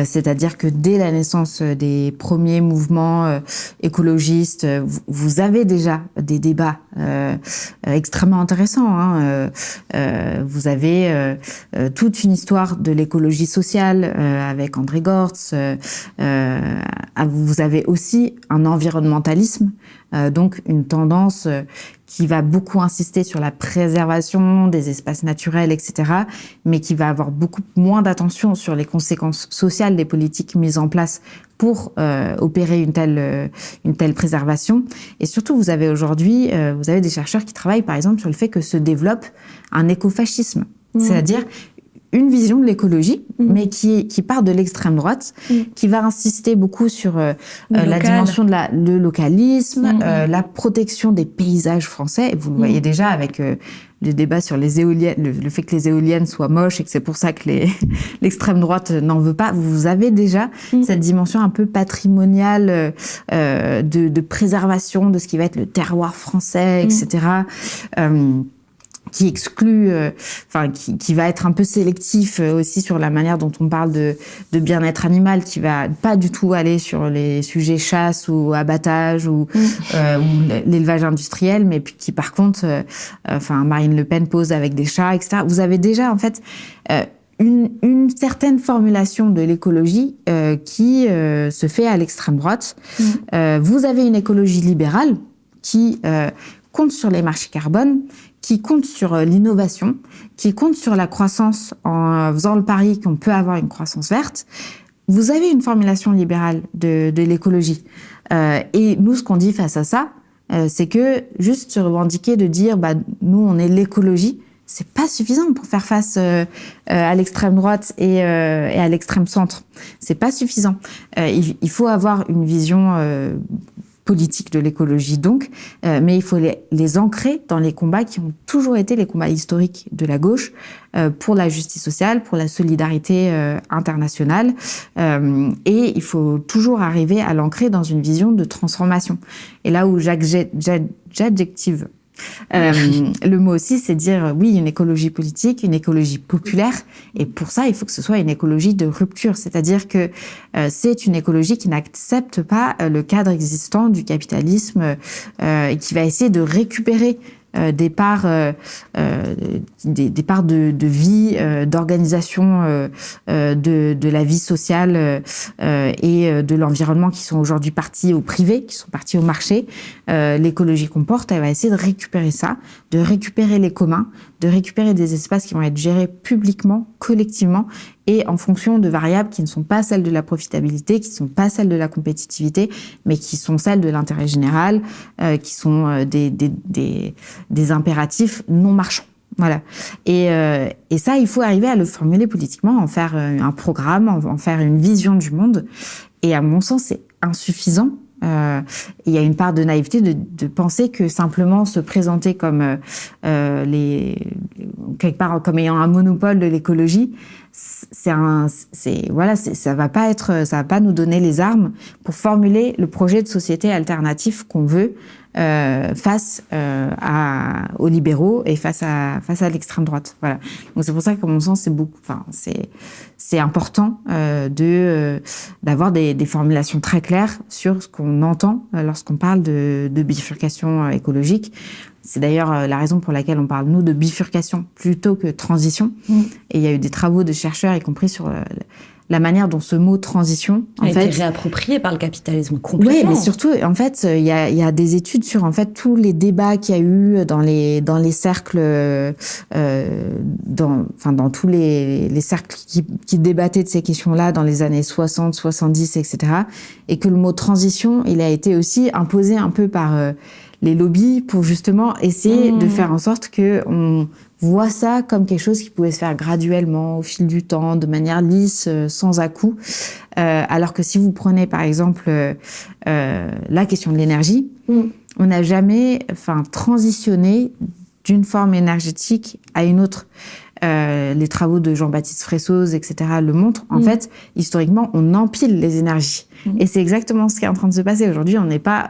c'est-à-dire que dès la naissance des premiers mouvements écologistes, vous avez déjà des débats extrêmement intéressants. Vous avez toute une histoire de l'écologie sociale avec André Gortz. Vous avez aussi un environnementalisme, donc une tendance qui va beaucoup insister sur la préservation des espaces naturels, etc., mais qui va avoir beaucoup moins d'attention sur les conséquences sociales des politiques mises en place pour opérer une telle préservation. Et surtout, vous avez aujourd'hui, vous avez des chercheurs qui travaillent, par exemple, sur le fait que se développe un écofascisme, c'est-à-dire une vision de l'écologie, mais qui part de l'extrême droite, qui va insister beaucoup sur la dimension de le localisme, la protection des paysages français. Et vous le voyez déjà avec le débat sur les éoliennes, le fait que les éoliennes soient moches et que c'est pour ça que l'extrême droite n'en veut pas. Vous avez déjà cette dimension un peu patrimoniale de préservation de ce qui va être le terroir français, etc., qui exclut, qui va être un peu sélectif aussi sur la manière dont on parle de bien-être animal, qui va pas du tout aller sur les sujets chasse ou abattage ou l'élevage industriel, mais puis qui par contre, Marine Le Pen pose avec des chats, etc. Vous avez déjà en fait une certaine formulation de l'écologie qui se fait à l'extrême droite. Vous avez une écologie libérale qui compte sur les marchés carbone, qui compte sur l'innovation, qui compte sur la croissance en faisant le pari qu'on peut avoir une croissance verte. Vous avez une formulation libérale de l'écologie. Et nous, ce qu'on dit face à ça, c'est que juste se revendiquer de dire nous, on est l'écologie, c'est pas suffisant pour faire face à l'extrême droite et à l'extrême centre. C'est pas suffisant. Il faut avoir une vision politique de l'écologie donc, mais il faut les ancrer dans les combats qui ont toujours été les combats historiques de la gauche pour la justice sociale, pour la solidarité internationale, et il faut toujours arriver à l'ancrer dans une vision de transformation. Et là où j'adjective le mot aussi, c'est dire oui, une écologie politique, une écologie populaire, et pour ça, il faut que ce soit une écologie de rupture, c'est-à-dire que c'est une écologie qui n'accepte pas le cadre existant du capitalisme et qui va essayer de récupérer des parts de vie, d'organisation de la vie sociale et de l'environnement qui sont aujourd'hui partis au privé, qui sont partis au marché. L'écologie qu'on porte, elle va essayer de récupérer ça, de récupérer les communs, de récupérer des espaces qui vont être gérés publiquement, collectivement, et en fonction de variables qui ne sont pas celles de la profitabilité, qui ne sont pas celles de la compétitivité, mais qui sont celles de l'intérêt général, qui sont des impératifs non marchands. Voilà. Et ça, il faut arriver à le formuler politiquement, en faire un programme, en faire une vision du monde. Et à mon sens, c'est insuffisant. Il y a une part de naïveté de penser que simplement se présenter comme quelque part comme ayant un monopole de l'écologie, ça va pas nous donner les armes pour formuler le projet de société alternatif qu'on veut face aux libéraux et face à l'extrême droite. Voilà. Donc c'est pour ça qu'à mon sens c'est important d'avoir des formulations très claires sur ce qu'on entend lorsqu'on parle de bifurcation écologique. C'est d'ailleurs la raison pour laquelle on parle, nous, de bifurcation plutôt que transition. Et il y a eu des travaux de chercheurs, y compris sur la manière dont ce mot transition a été réapproprié par le capitalisme complètement. Oui, mais surtout, en fait, il y a des études sur en fait tous les débats qu'il y a eu dans les cercles, dans tous les cercles qui débattaient de ces questions-là dans les années 60, 70, etc. Et que le mot transition, il a été aussi imposé un peu par les lobbies pour justement essayer de faire en sorte que on voit ça comme quelque chose qui pouvait se faire graduellement, au fil du temps, de manière lisse, sans à-coups. Alors que si vous prenez, par exemple, la question de l'énergie, on n'a jamais transitionné d'une forme énergétique à une autre. Les travaux de Jean-Baptiste Fressoz, etc., le montrent. En fait, historiquement, on empile les énergies. Et c'est exactement ce qui est en train de se passer. Aujourd'hui, on n'est pas,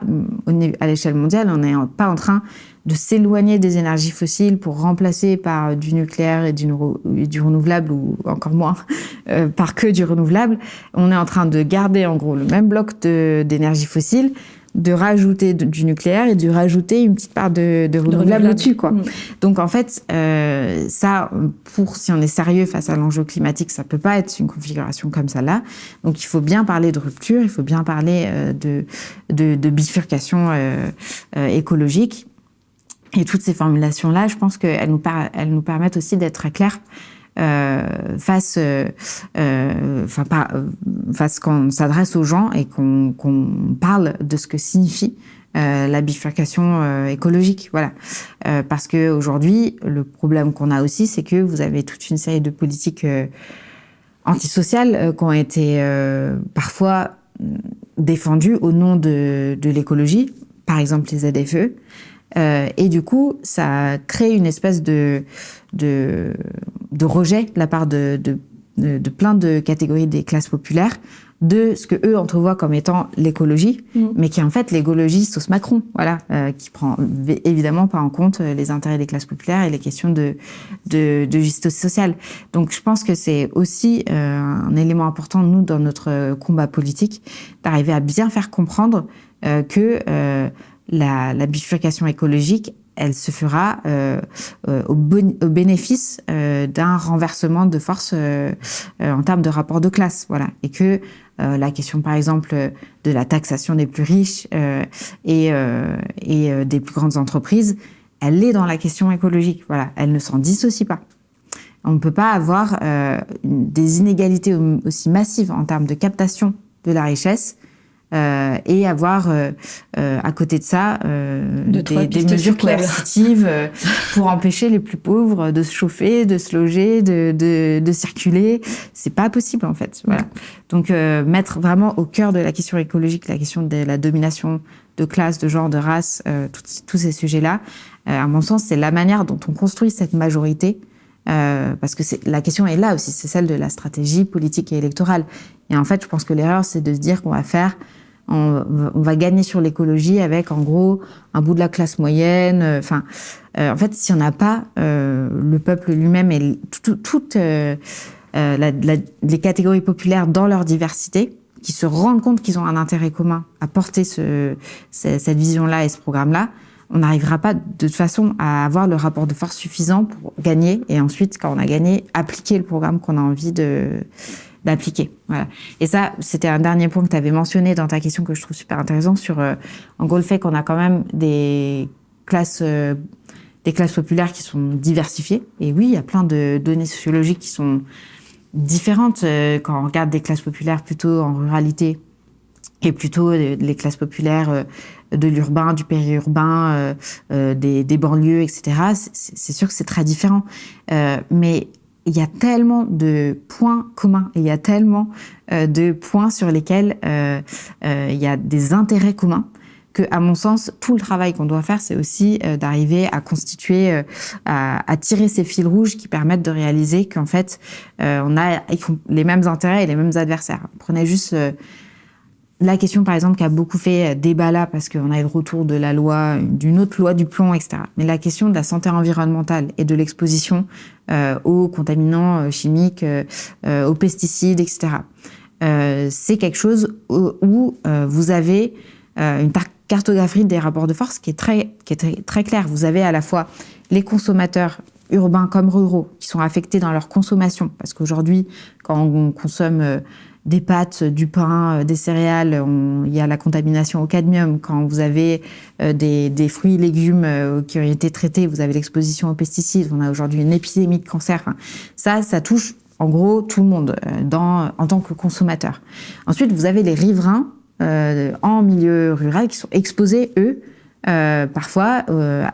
à l'échelle mondiale, on n'est pas en train de s'éloigner des énergies fossiles pour remplacer par du nucléaire et du renouvelable, ou encore moins par que du renouvelable. On est en train de garder, en gros, le même bloc d'énergie fossile, de rajouter du nucléaire et de rajouter une petite part de renouvelable au-dessus, quoi. Donc, en fait, ça, si on est sérieux face à l'enjeu climatique, ça peut pas être une configuration comme celle-là. Donc, il faut bien parler de rupture, il faut bien parler de bifurcation écologique. Et toutes ces formulations-là, je pense qu'elles nous permettent aussi d'être très clairs face quand on s'adresse aux gens et qu'on parle de ce que signifie la bifurcation écologique. Voilà. Parce que aujourd'hui, le problème qu'on a aussi, c'est que vous avez toute une série de politiques antisociales qui ont été parfois défendues au nom de l'écologie, par exemple les ZFE. Et du coup, ça crée une espèce de rejet de la part de plein de catégories des classes populaires de ce que eux entrevoient comme étant l'écologie, mais qui est en fait l'écologie sauce Macron, voilà, qui prend évidemment pas en compte les intérêts des classes populaires et les questions de justice sociale. Donc je pense que c'est aussi un élément important, nous, dans notre combat politique, d'arriver à bien faire comprendre que la bifurcation écologique, elle se fera au bénéfice d'un renversement de force en termes de rapport de classe, voilà, et que la question, par exemple, de la taxation des plus riches et des plus grandes entreprises, elle est dans la question écologique, voilà, elle ne s'en dissocie pas. On ne peut pas avoir des inégalités aussi massives en termes de captation de la richesse et avoir à côté de ça des mesures coercitives pour empêcher les plus pauvres de se chauffer, de se loger, de circuler. C'est pas possible en fait. Voilà. Donc mettre vraiment au cœur de la question écologique la question de la domination de classe, de genre, de race, tous ces sujets-là, à mon sens, c'est la manière dont on construit cette majorité. Parce que la question est là aussi, c'est celle de la stratégie politique et électorale. Et en fait, je pense que l'erreur, c'est de se dire qu'on on va gagner sur l'écologie avec, en gros, un bout de la classe moyenne. En fait, si on n'a pas le peuple lui-même et toutes les catégories populaires dans leur diversité, qui se rendent compte qu'ils ont un intérêt commun à porter cette vision-là et ce programme-là, on n'arrivera pas de toute façon à avoir le rapport de force suffisant pour gagner et ensuite, quand on a gagné, appliquer le programme qu'on a envie d'appliquer. Voilà. Et ça, c'était un dernier point que tu avais mentionné dans ta question que je trouve super intéressant sur, en gros, le fait qu'on a quand même des classes des classes populaires qui sont diversifiées. Et oui, il y a plein de données sociologiques qui sont différentes quand on regarde des classes populaires plutôt en ruralité et plutôt les classes populaires de l'urbain, du périurbain, des banlieues, etc. C'est sûr que c'est très différent. Mais il y a tellement de points communs et il y a tellement de points sur lesquels il y a des intérêts communs que, à mon sens, tout le travail qu'on doit faire, c'est aussi d'arriver à constituer, à tirer ces fils rouges qui permettent de réaliser qu'en fait, on a les mêmes intérêts et les mêmes adversaires. Prenez juste la question, par exemple, qui a beaucoup fait débat là, parce qu'on a eu le retour de la loi, d'une autre loi du plomb, etc. Mais la question de la santé environnementale et de l'exposition aux contaminants chimiques, aux pesticides, etc. C'est quelque chose où vous avez une cartographie des rapports de force qui est très claire. Vous avez à la fois les consommateurs urbains comme ruraux qui sont affectés dans leur consommation, parce qu'aujourd'hui, quand on consomme des pâtes, du pain, des céréales, il y a la contamination au cadmium. Quand vous avez des fruits et légumes qui ont été traités, vous avez l'exposition aux pesticides. On a aujourd'hui une épidémie de cancer. Enfin, ça touche en gros tout le monde en tant que consommateur. Ensuite, vous avez les riverains en milieu rural qui sont exposés, eux, parfois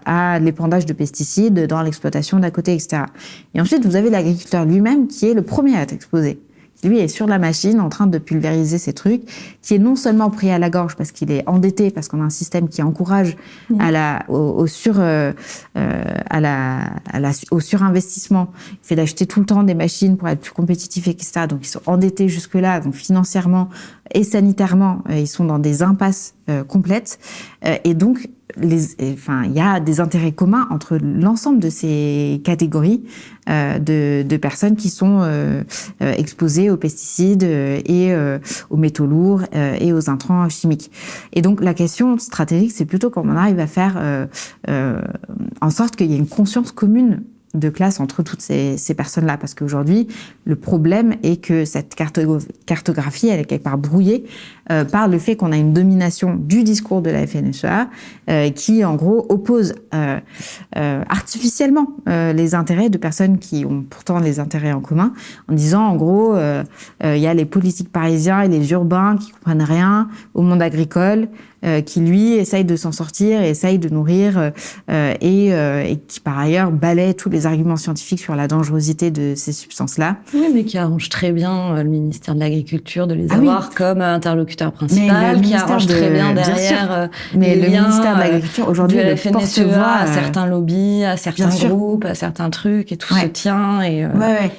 à l'épandage de pesticides dans l'exploitation d'à côté, etc. Et ensuite, vous avez l'agriculteur lui-même qui est le premier à être exposé. Lui est sur la machine en train de pulvériser ces trucs, qui est non seulement pris à la gorge parce qu'il est endetté, parce qu'on a un système qui encourage au surinvestissement. Il fait d'acheter tout le temps des machines pour être plus compétitif, etc. Donc ils sont endettés jusque-là, donc financièrement et sanitairement, ils sont dans des impasses complètes. Et donc, il y a des intérêts communs entre l'ensemble de ces catégories de personnes qui sont exposées aux pesticides et aux métaux lourds et aux intrants chimiques. Et donc la question stratégique, c'est plutôt comment on arrive à faire en sorte qu'il y ait une conscience commune de classe entre toutes ces personnes-là. Parce qu'aujourd'hui, le problème est que cette cartographie, elle est quelque part brouillée par le fait qu'on a une domination du discours de la FNSEA qui, en gros, oppose artificiellement les intérêts de personnes qui ont pourtant les intérêts en commun, en disant, en gros, il y a les politiques parisiens et les urbains qui comprennent rien au monde agricole, qui, lui, essaye de s'en sortir, essaye de nourrir et qui, par ailleurs, balaie tous les arguments scientifiques sur la dangerosité de ces substances-là. Oui, mais qui arrange très bien le ministère de l'Agriculture de les avoir comme interlocuteur principal, qui arrange très bien derrière mais les le liens ministère de l'Agriculture, aujourd'hui, de la le FNSEA porte-voix à certains lobbies, à certains groupes, à certains trucs, et tout se tient. Ouais.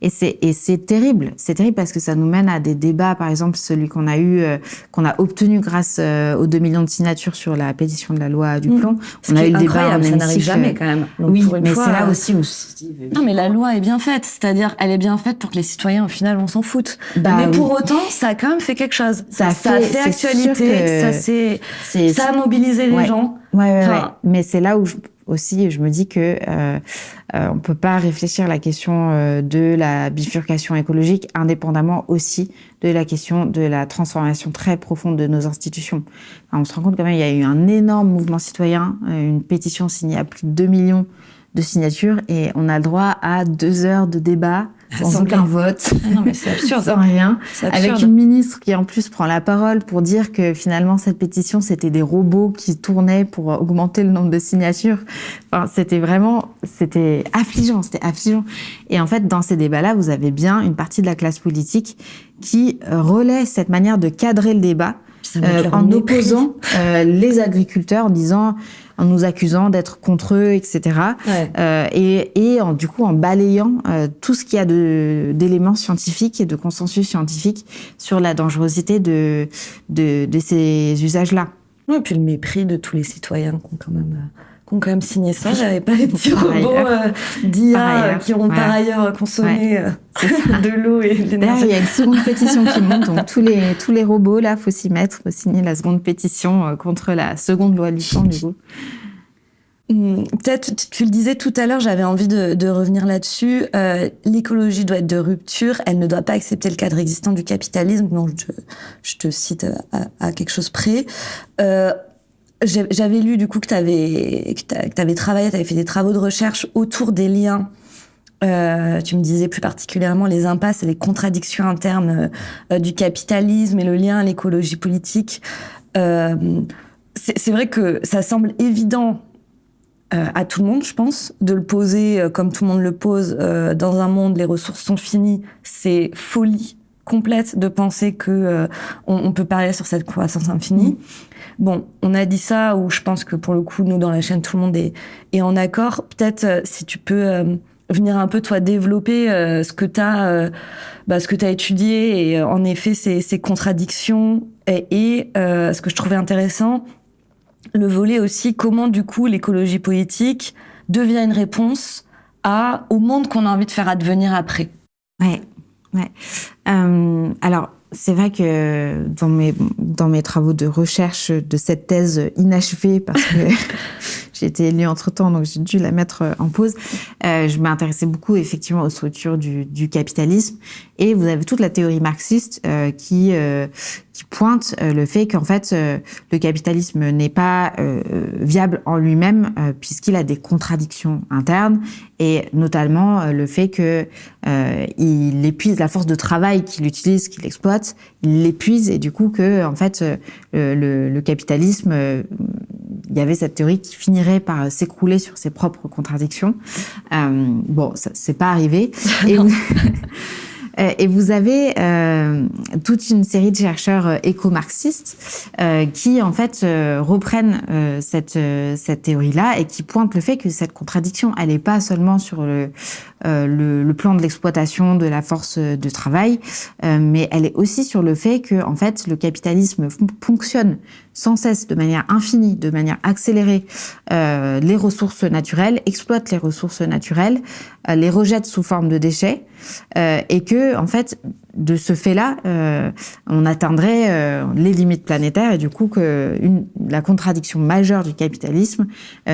Et c'est terrible. C'est terrible parce que ça nous mène à des débats, par exemple, celui qu'on a obtenu grâce aux 2 millions de signatures sur la pétition de la loi du plomb. On a eu le débat, ça n'arrive jamais quand même. Donc, oui, mais c'est là aussi où... Non, mais la loi est bien faite. C'est-à-dire, elle est bien faite pour que les citoyens, au final, on s'en foute. Mais pour autant, ça a quand même fait quelque chose. Ça a fait actualité, ça a mobilisé les gens. Ouais. Mais c'est là où je me dis que on peut pas réfléchir à la question de la bifurcation écologique indépendamment aussi de la question de la transformation très profonde de nos institutions. On se rend compte quand même, il y a eu un énorme mouvement citoyen, une pétition signée à plus de 2 millions de signatures et on a le droit à 2 heures de débat sans aucun vote. Non, mais c'est absurde. Sans rien. C'est absurde. Avec une ministre qui, en plus, prend la parole pour dire que, finalement, cette pétition, c'était des robots qui tournaient pour augmenter le nombre de signatures. Enfin, c'était affligeant. Et en fait, dans ces débats-là, vous avez bien une partie de la classe politique qui relaie cette manière de cadrer le débat en opposant les agriculteurs, en nous accusant d'être contre eux, etc. Du coup, en balayant tout ce qu'il y a d'éléments scientifiques et de consensus scientifique sur la dangerosité de ces usages-là. Oui, et puis le mépris de tous les citoyens qui ont quand même signé ça. J'avais pas les petits robots d'IA qui ont par ailleurs consommé de l'eau et de l'énergie. D'ailleurs, il y a une seconde pétition qui monte. Donc tous les robots, là, faut s'y mettre, faut signer la seconde pétition contre la seconde loi du plomb, du coup. Peut-être, tu le disais tout à l'heure, j'avais envie de revenir là-dessus. L'écologie doit être de rupture, elle ne doit pas accepter le cadre existant du capitalisme. Donc, je te cite à quelque chose près. j'avais lu du coup que t'avais travaillé, t'avais fait des travaux de recherche autour des liens. Tu me disais plus particulièrement les impasses et les contradictions internes du capitalisme et le lien à l'écologie politique. C'est vrai que ça semble évident à tout le monde, je pense, de le poser comme tout le monde le pose. Dans un monde, les ressources sont finies. C'est folie complète de penser que on peut parier sur cette croissance infinie. Bon, on a dit ça, où je pense que pour le coup, nous, dans la chaîne, tout le monde est en accord. Peut-être si tu peux venir un peu, toi, développer ce que t'as étudié, et en effet, ces contradictions, et ce que je trouvais intéressant, le volet aussi, comment du coup l'écologie politique devient une réponse au monde qu'on a envie de faire advenir après. Ouais. Alors, c'est vrai que dans mes travaux de recherche de cette thèse inachevée, parce que j'ai été élue entre-temps, donc j'ai dû la mettre en pause, je m'intéressais beaucoup effectivement aux structures du capitalisme. Et vous avez toute la théorie marxiste qui pointe le fait qu'en fait, le capitalisme n'est pas viable en lui-même, puisqu'il a des contradictions internes, et notamment le fait que il épuise la force de travail qu'il utilise, qu'il exploite, il l'épuise, et du coup que en fait le capitalisme, il y avait cette théorie qui finirait par s'écrouler sur ses propres contradictions. Bon, ça c'est pas arrivé. Et vous avez toute une série de chercheurs éco-marxistes qui, en fait, reprennent cette théorie-là, et qui pointent le fait que cette contradiction, elle n'est pas seulement sur le plan de l'exploitation de la force de travail, mais elle est aussi sur le fait que, en fait, le capitalisme fonctionne sans cesse, de manière infinie, de manière accélérée, les ressources naturelles, exploite les ressources naturelles, les rejette sous forme de déchets, et que, en fait, de ce fait-là, on atteindrait les limites planétaires, et du coup que la contradiction majeure du capitalisme,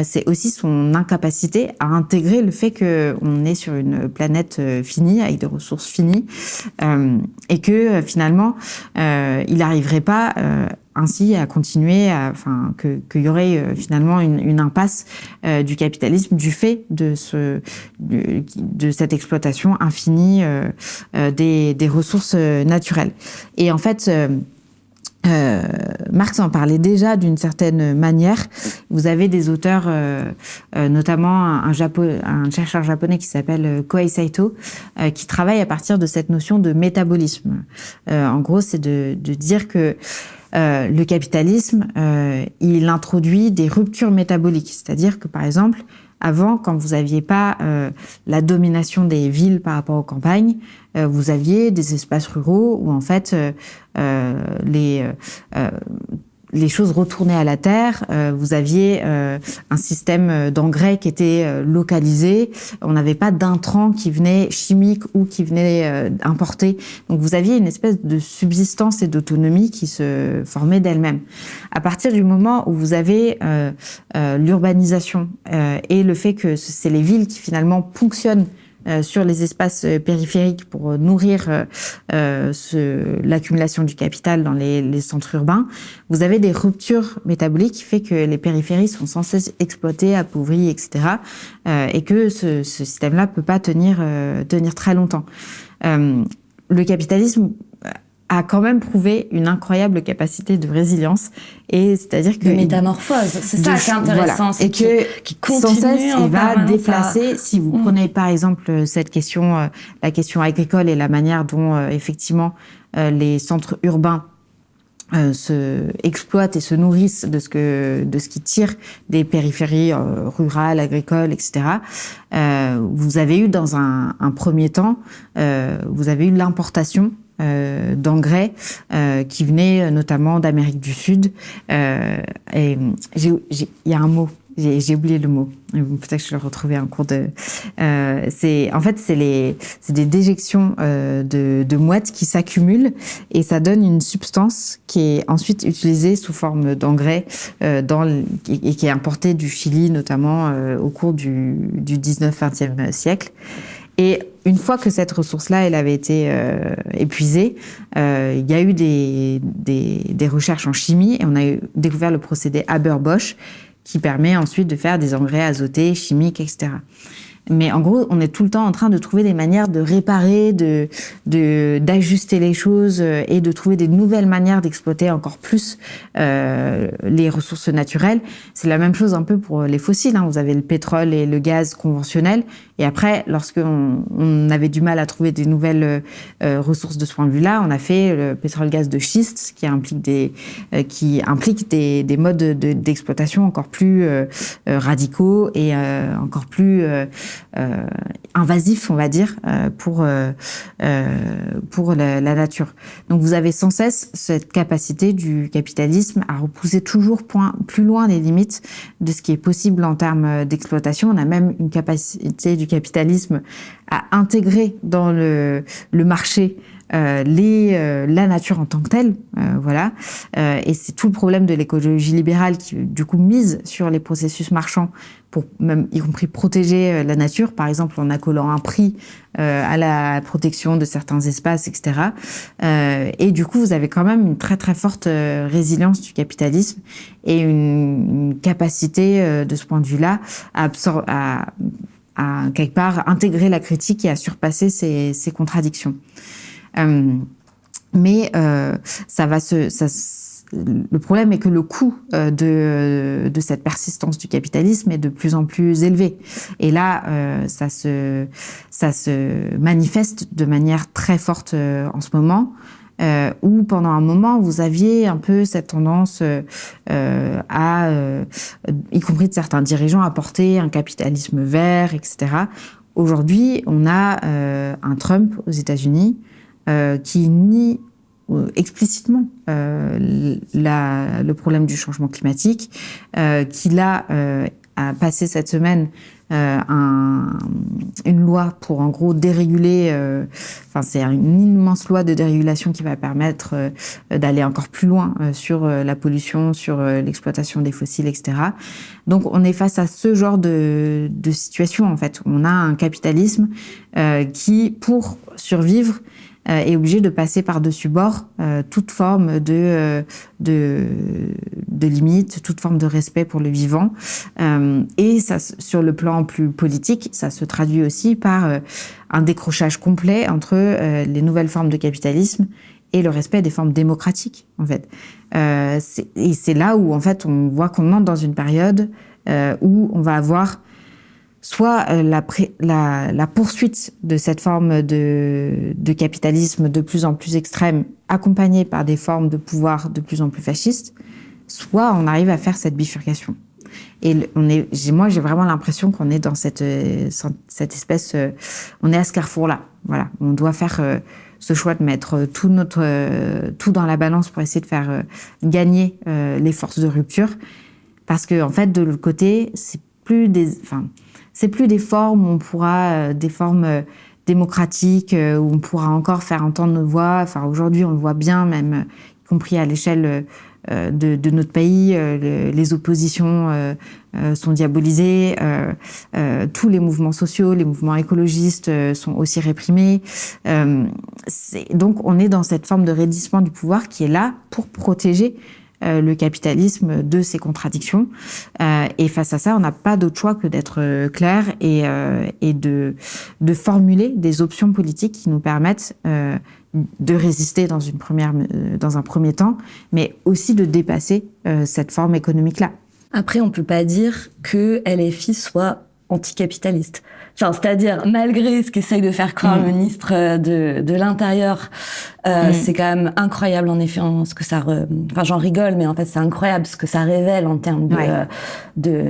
c'est aussi son incapacité à intégrer le fait qu'on est sur une planète finie, avec des ressources finies, et que finalement, il n'arriverait pas ainsi à continuer, qu'il y aurait finalement une impasse du capitalisme du fait de cette exploitation infinie des ressources naturelles. Et en fait, Marx en parlait déjà d'une certaine manière. Vous avez des auteurs, notamment un chercheur japonais qui s'appelle Kohei Saito, qui travaille à partir de cette notion de métabolisme. En gros, c'est de dire que le capitalisme, il introduit des ruptures métaboliques. C'est-à-dire que, par exemple, avant, quand vous n'aviez pas la domination des villes par rapport aux campagnes, vous aviez des espaces ruraux où, en fait, les choses retournaient à la terre. Vous aviez un système d'engrais qui était localisé. On n'avait pas d'intrants qui venaient chimiques ou qui venaient importés. Donc vous aviez une espèce de subsistance et d'autonomie qui se formait d'elle-même. À partir du moment où vous avez l'urbanisation et le fait que c'est les villes qui finalement ponctionnent sur les espaces périphériques pour nourrir l'accumulation du capital dans les centres urbains, vous avez des ruptures métaboliques qui fait que les périphéries sont sans cesse exploitées, appauvries, etc. Et que ce système-là peut pas tenir très longtemps. Le capitalisme a quand même prouvé une incroyable capacité de résilience, et c'est-à-dire que de métamorphose, c'est ça qui est intéressant, voilà. c'est qui continue sans cesse il va déplacer. Si vous prenez par exemple cette question, la question agricole, et la manière dont effectivement les centres urbains se exploitent et se nourrissent de ce qui tire des périphéries rurales, agricoles, etc. Vous avez eu dans un premier temps, vous avez eu l'importation d'engrais qui venaient notamment d'Amérique du Sud. Et il y a un mot, j'ai oublié le mot. Peut-être que je le retrouvais en cours de. C'est des déjections de mouettes qui s'accumulent, et ça donne une substance qui est ensuite utilisée sous forme d'engrais et qui est importée du Chili notamment au cours du 19-20e siècle. Et une fois que cette ressource-là, elle avait été épuisée, il y a eu des recherches en chimie et on a découvert le procédé Haber-Bosch qui permet ensuite de faire des engrais azotés, chimiques, etc. Mais en gros, on est tout le temps en train de trouver des manières de réparer, d'ajuster les choses et de trouver des nouvelles manières d'exploiter encore plus les ressources naturelles. C'est la même chose un peu pour les fossiles. Hein. Vous avez le pétrole et le gaz conventionnel. Et après, lorsqu'on avait du mal à trouver des nouvelles ressources de ce point de vue-là, on a fait le pétrole-gaz de schiste, qui implique des modes d'exploitation encore plus radicaux et encore plus invasif, on va dire, pour la nature. Donc vous avez sans cesse cette capacité du capitalisme à repousser toujours plus loin les limites de ce qui est possible en termes d'exploitation. On a même une capacité du capitalisme à intégrer dans le marché la nature en tant que telle, voilà. Et c'est tout le problème de l'écologie libérale qui, du coup, mise sur les processus marchands pour même, y compris protéger la nature, par exemple en accolant un prix à la protection de certains espaces, etc. Et du coup, vous avez quand même une très très forte résilience du capitalisme et une capacité de ce point de vue-là à quelque part intégrer la critique et à surpasser ces contradictions. Mais le problème est que le coût de cette persistance du capitalisme est de plus en plus élevé. Et là, ça se manifeste de manière très forte en ce moment, où pendant un moment, vous aviez un peu cette tendance y compris de certains dirigeants, à porter un capitalisme vert, etc. Aujourd'hui, on a un Trump aux États-Unis qui nie explicitement le problème du changement climatique, qui a passé cette semaine une loi pour en gros déréguler, c'est une immense loi de dérégulation qui va permettre d'aller encore plus loin sur la pollution, sur l'exploitation des fossiles, etc. Donc on est face à ce genre de situation en fait. On a un capitalisme qui, pour survivre, est obligé de passer par-dessus bord toute forme de limite, toute forme de respect pour le vivant. Et ça, sur le plan plus politique, ça se traduit aussi par un décrochage complet entre les nouvelles formes de capitalisme et le respect des formes démocratiques, en fait. Et c'est là où, en fait, on voit qu'on entre dans une période où on va avoir soit la poursuite de cette forme de capitalisme de plus en plus extrême, accompagnée par des formes de pouvoir de plus en plus fascistes, soit on arrive à faire cette bifurcation. Et moi, j'ai vraiment l'impression qu'on est dans cette espèce... on est à ce carrefour-là. Voilà. On doit faire ce choix de mettre tout dans la balance pour essayer de faire gagner les forces de rupture. Parce que, en fait, de l'autre côté, c'est plus des formes où on pourra, des formes démocratiques, où on pourra encore faire entendre nos voix. Enfin, aujourd'hui, on le voit bien, même, y compris à l'échelle de notre pays, les oppositions sont diabolisées, tous les mouvements sociaux, les mouvements écologistes sont aussi réprimés. Donc, on est dans cette forme de raidissement du pouvoir qui est là pour protéger le capitalisme de ses contradictions. Et face à ça, on n'a pas d'autre choix que d'être clair et de formuler des options politiques qui nous permettent de résister dans un premier temps, mais aussi de dépasser cette forme économique-là. Après, on peut pas dire que LFI soit anticapitaliste. Enfin, c'est-à-dire, malgré ce qu'essaye de faire croire le ministre de l'Intérieur, c'est quand même incroyable, en effet, ce que ça... Enfin, j'en rigole, mais en fait, c'est incroyable ce que ça révèle en termes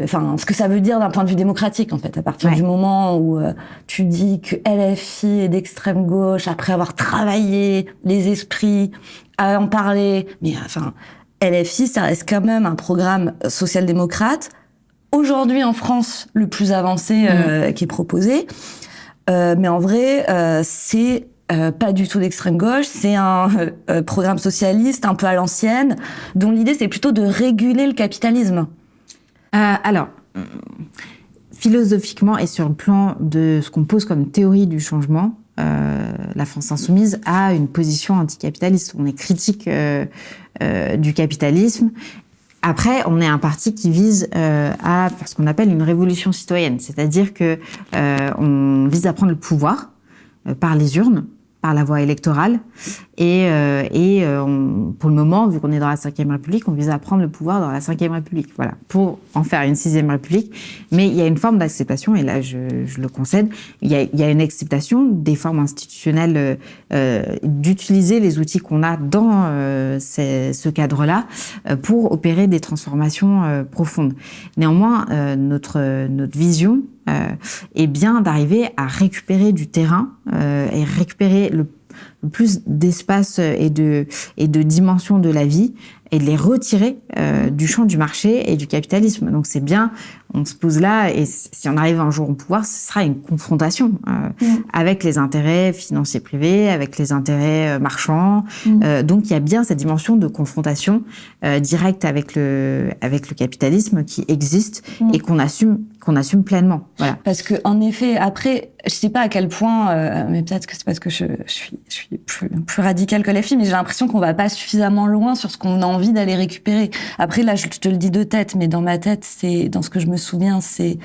enfin, ce que ça veut dire d'un point de vue démocratique, en fait, à partir du moment où tu dis que LFI est d'extrême gauche, après avoir travaillé les esprits, à en parler, mais enfin, LFI, ça reste quand même un programme social-démocrate, aujourd'hui en France le plus avancé qui est proposé, mais en vrai c'est pas du tout d'extrême gauche, c'est un programme socialiste un peu à l'ancienne, dont l'idée c'est plutôt de réguler le capitalisme. Alors, philosophiquement et sur le plan de ce qu'on pose comme théorie du changement, la France insoumise a une position anticapitaliste. On est critique du capitalisme. Après, on est un parti qui vise à faire ce qu'on appelle une révolution citoyenne, c'est-à-dire que on vise à prendre le pouvoir par les urnes, par la voie électorale, et pour le moment, vu qu'on est dans la Ve République, on vise à prendre le pouvoir dans la Ve République, voilà, pour en faire une Sixième République. Mais il y a une forme d'acceptation, et là je le concède, il y a une acceptation des formes institutionnelles d'utiliser les outils qu'on a dans ce cadre-là pour opérer des transformations profondes. Néanmoins, notre vision est bien d'arriver à récupérer du terrain et récupérer le plus d'espace et de dimensions de la vie et de les retirer du champ du marché et du capitalisme. Donc c'est bien, on se pose là, et si on arrive un jour au pouvoir, ce sera une confrontation avec les intérêts financiers privés, avec les intérêts marchands. Donc il y a bien cette dimension de confrontation directe avec le capitalisme qui existe et qu'on assume pleinement. Voilà. Parce que en effet, après, je sais pas à quel point, mais peut-être que c'est parce que je suis plus radicale que les filles, mais j'ai l'impression qu'on va pas suffisamment loin sur ce qu'on a envie d'aller récupérer. Après, là, je te le dis de tête, mais dans ma tête, c'est, dans ce que je me souviens, c'est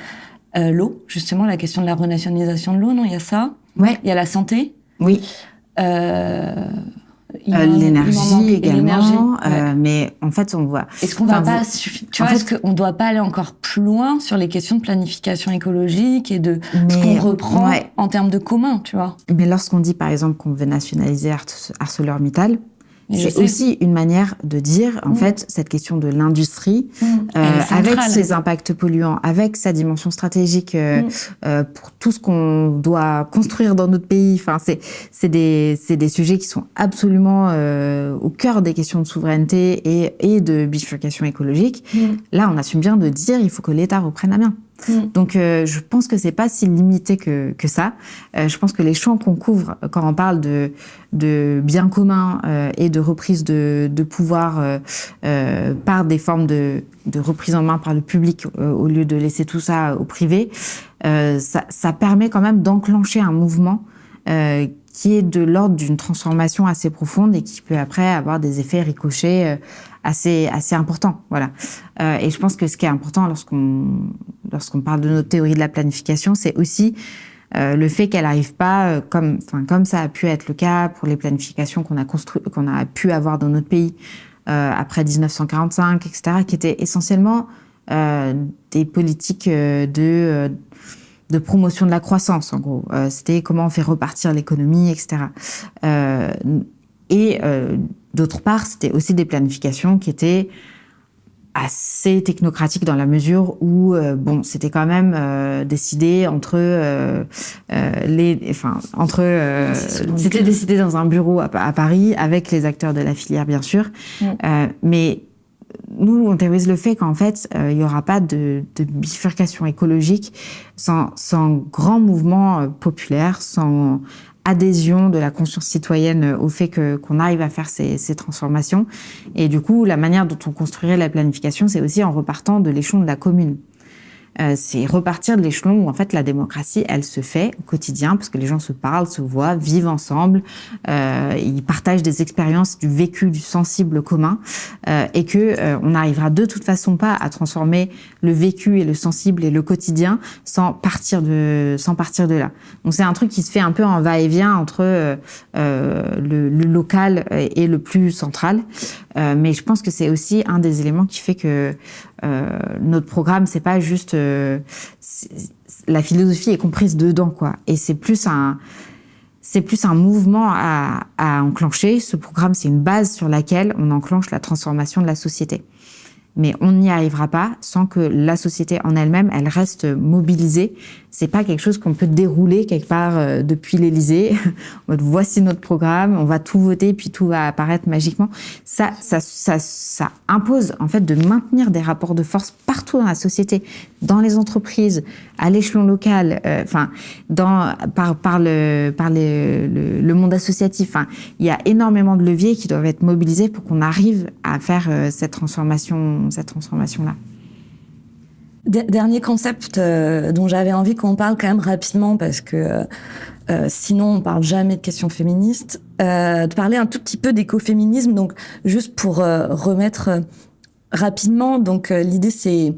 l'eau, justement, la question de la renationalisation de l'eau, non? Il y a ça. Ouais. Il y a la santé. Oui. L'énergie également, ouais. Mais en fait, on voit. Est-ce qu'on va pas, est-ce qu'on doit pas aller encore plus loin sur les questions de planification écologique et de ce qu'on reprend en termes de commun, tu vois? Mais lorsqu'on dit, par exemple, qu'on veut nationaliser ArcelorMittal, c'est aussi une manière de dire, en fait, cette question de l'industrie, avec ses impacts polluants, avec sa dimension stratégique pour tout ce qu'on doit construire dans notre pays. Enfin, c'est des sujets qui sont absolument au cœur des questions de souveraineté et de bifurcation écologique. Là, on assume bien de dire, il faut que l'État reprenne la main. Donc, je pense que c'est pas si limité que ça. Je pense que les champs qu'on couvre quand on parle de biens communs et de reprise de pouvoir par des formes de reprise en main par le public au lieu de laisser tout ça au privé, ça permet quand même d'enclencher un mouvement qui est de l'ordre d'une transformation assez profonde et qui peut après avoir des effets ricochets assez importants. Voilà. Et je pense que ce qui est important lorsqu'on parle de notre théorie de la planification, c'est aussi le fait qu'elle n'arrive pas comme ça a pu être le cas pour les planifications qu'on a pu avoir dans notre pays après 1945, etc., qui étaient essentiellement des politiques de promotion de la croissance, en gros. C'était comment on fait repartir l'économie, etc. D'autre part, c'était aussi des planifications qui étaient assez technocratiques dans la mesure où, c'était quand même décidé c'était décidé dans un bureau à Paris avec les acteurs de la filière, bien sûr. Mais nous, on théorise le fait qu'en fait, il n'y aura pas de bifurcation écologique sans grand mouvement populaire, sans adhésion de la conscience citoyenne au fait qu'on arrive à faire ces transformations. Et du coup, la manière dont on construirait la planification, c'est aussi en repartant de l'échelon de la commune. C'est repartir de l'échelon où en fait la démocratie, elle se fait au quotidien parce que les gens se parlent, se voient, vivent ensemble, ils partagent des expériences, du vécu, du sensible commun, et que on n'arrivera de toute façon pas à transformer le vécu et le sensible et le quotidien sans partir de là. Donc c'est un truc qui se fait un peu en va-et-vient entre le local et le plus central, mais je pense que c'est aussi un des éléments qui fait que notre programme, c'est pas juste la philosophie est comprise dedans, quoi. Et c'est plus un mouvement à enclencher. Ce programme, c'est une base sur laquelle on enclenche la transformation de la société. Mais on n'y arrivera pas sans que la société en elle-même, elle reste mobilisée. C'est pas quelque chose qu'on peut dérouler quelque part depuis l'Élysée. Voici notre programme, on va tout voter, puis tout va apparaître magiquement. Ça impose en fait de maintenir des rapports de force partout dans la société, dans les entreprises, à l'échelon local, par le monde associatif. Enfin, il y a énormément de leviers qui doivent être mobilisés pour qu'on arrive à faire cette transformation-là. Dernier concept dont j'avais envie qu'on parle quand même rapidement, parce que sinon on parle jamais de questions féministes, de parler un tout petit peu d'écoféminisme. Donc juste pour remettre rapidement, donc l'idée c'est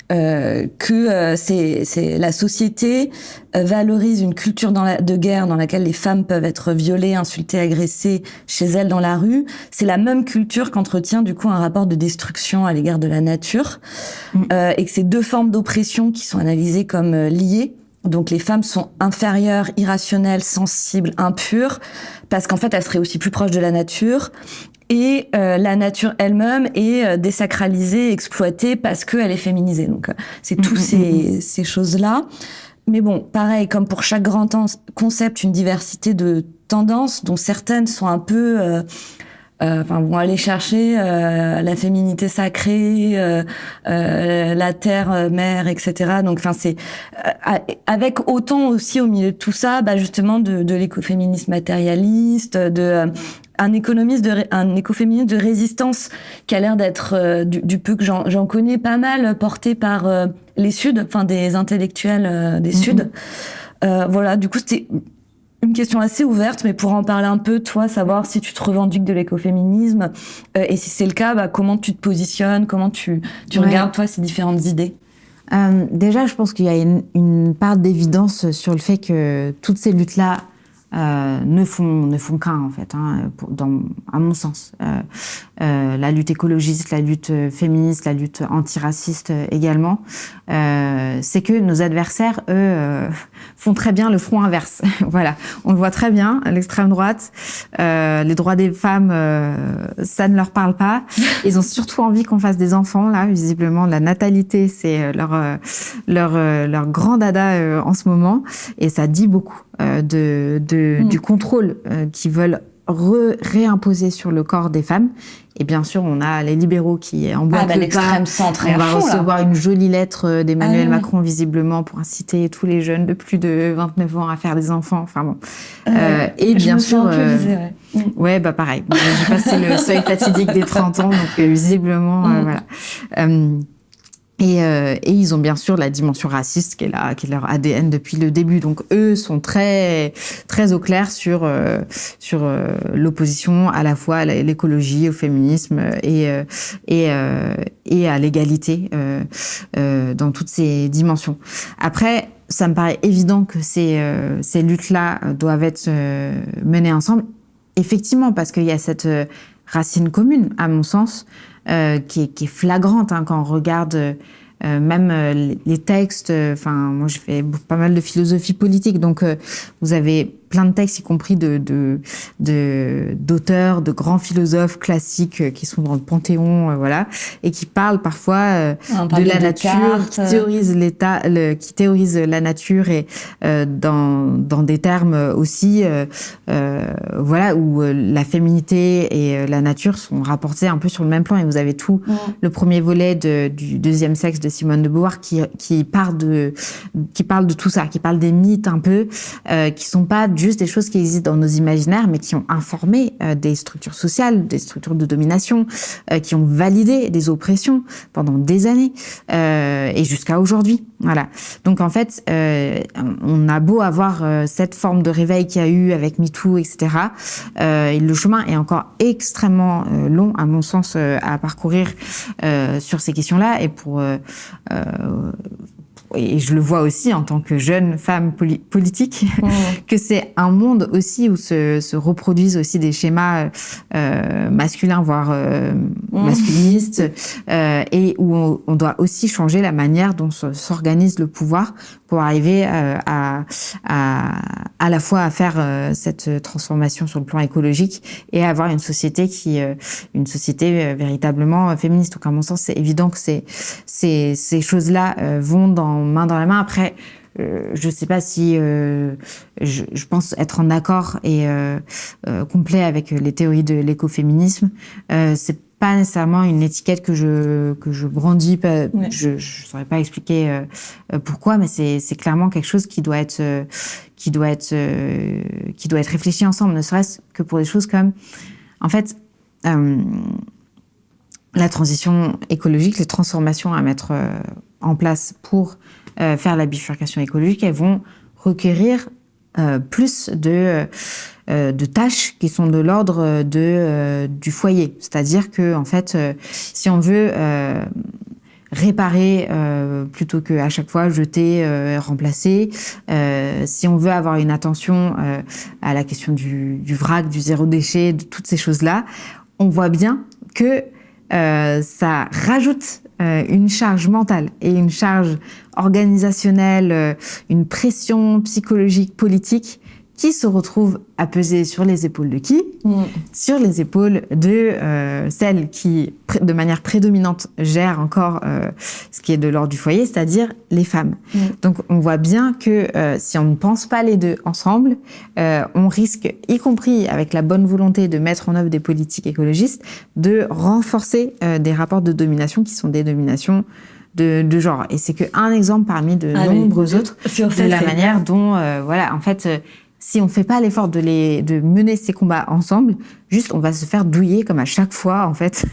que la société valorise une culture de guerre dans laquelle les femmes peuvent être violées, insultées, agressées chez elles dans la rue. C'est la même culture qu'entretient du coup un rapport de destruction à l'égard de la nature, et que ces deux formes d'oppression qui sont analysées comme liées. Donc les femmes sont inférieures, irrationnelles, sensibles, impures, parce qu'en fait elles seraient aussi plus proches de la nature. Et la nature elle-même est désacralisée, exploitée parce qu'elle est féminisée. Donc c'est tous ces choses-là. Mais bon, pareil, comme pour chaque grand concept, une diversité de tendances, dont certaines sont un peu... vont aller chercher la féminité sacrée, la terre mère, etc. Donc, c'est avec autant aussi au milieu de tout ça, justement de l'écoféminisme matérialiste, un écoféminisme de résistance qui a l'air d'être du peu que j'en connais pas mal, porté par les Suds, des intellectuels des Suds. Voilà, du coup c'était une question assez ouverte, mais pour en parler un peu, toi, savoir si tu te revendiques de l'écoféminisme, et si c'est le cas, comment tu te positionnes, comment tu regardes, toi, ces différentes idées. Déjà, je pense qu'il y a une part d'évidence sur le fait que toutes ces luttes-là ne font qu'un, en fait, à mon sens. La lutte écologiste, la lutte féministe, la lutte antiraciste également, c'est que nos adversaires, eux, font très bien le front inverse. Voilà, on le voit très bien, l'extrême droite, les droits des femmes, ça ne leur parle pas. Ils ont surtout envie qu'on fasse des enfants, là, visiblement. La natalité, c'est leur grand dada en ce moment, et ça dit beaucoup du contrôle qu'ils veulent réimposer sur le corps des femmes. Et bien sûr, on a les libéraux qui emboîtent le pas. L'extrême centre. On va recevoir une jolie lettre d'Emmanuel Macron, visiblement, pour inciter tous les jeunes de plus de 29 ans à faire des enfants. Enfin bon. Et bien sûr... Ouais, pareil. J'ai passé le seuil fatidique des 30 ans, donc visiblement, voilà. Et ils ont bien sûr la dimension raciste qui est leur ADN depuis le début. Donc eux sont très très au clair sur l'opposition à la fois à l'écologie, au féminisme et à l'égalité dans toutes ces dimensions. Après, ça me paraît évident que ces luttes-là doivent être menées ensemble. Effectivement, parce qu'il y a cette racine commune, à mon sens, qui est flagrante quand on regarde même les textes. Moi, j'ai fait pas mal de philosophie politique, donc vous avez plein de textes, y compris d'auteurs, de grands philosophes classiques qui sont dans le Panthéon, voilà, et qui parlent parfois de la nature, qui théorisent la nature et dans des termes aussi, voilà, où la féminité et la nature sont rapportées un peu sur le même plan. Et vous avez tout le premier volet du deuxième sexe de Simone de Beauvoir qui parle de tout ça, qui parle des mythes un peu, qui sont pas juste des choses qui existent dans nos imaginaires, mais qui ont informé des structures sociales, des structures de domination, qui ont validé des oppressions pendant des années, et jusqu'à aujourd'hui. Voilà. Donc en fait, on a beau avoir cette forme de réveil qu'il y a eu avec MeToo, etc. Et le chemin est encore extrêmement long, à mon sens, à parcourir sur ces questions-là, et je le vois aussi en tant que jeune femme politique, que c'est un monde aussi où se reproduisent aussi des schémas masculins, voire masculinistes, et où on doit aussi changer la manière dont s'organise le pouvoir pour arriver à la fois à faire cette transformation sur le plan écologique et à avoir une société véritablement féministe. Donc à mon sens, c'est évident que ces choses-là vont main dans la main. Après, je sais pas si je pense être en accord et complet avec les théories de l'écoféminisme. C'est pas nécessairement une étiquette que je brandis. Je saurais pas expliquer pourquoi, mais c'est clairement quelque chose qui doit être réfléchi ensemble, ne serait-ce que pour des choses comme, en fait, la transition écologique, les transformations à mettre en place pour faire la bifurcation écologique, elles vont requérir plus de tâches qui sont de l'ordre du foyer. C'est-à-dire que, en fait, si on veut réparer plutôt que à chaque fois jeter, remplacer, si on veut avoir une attention à la question du vrac, du zéro déchet, de toutes ces choses-là, on voit bien que ça rajoute une charge mentale et une charge organisationnelle, une pression psychologique, politique, qui se retrouve à peser sur les épaules de qui ? Sur les épaules de celles qui, de manière prédominante, gèrent encore ce qui est de l'ordre du foyer, c'est-à-dire les femmes. Donc on voit bien que si on ne pense pas les deux ensemble, on risque, y compris avec la bonne volonté de mettre en œuvre des politiques écologistes, de renforcer des rapports de domination qui sont des dominations de genre. Et c'est qu'un exemple parmi de nombreux autres de la manière dont, voilà, en fait... si on ne fait pas l'effort de mener ces combats ensemble, juste on va se faire douiller comme à chaque fois, en fait,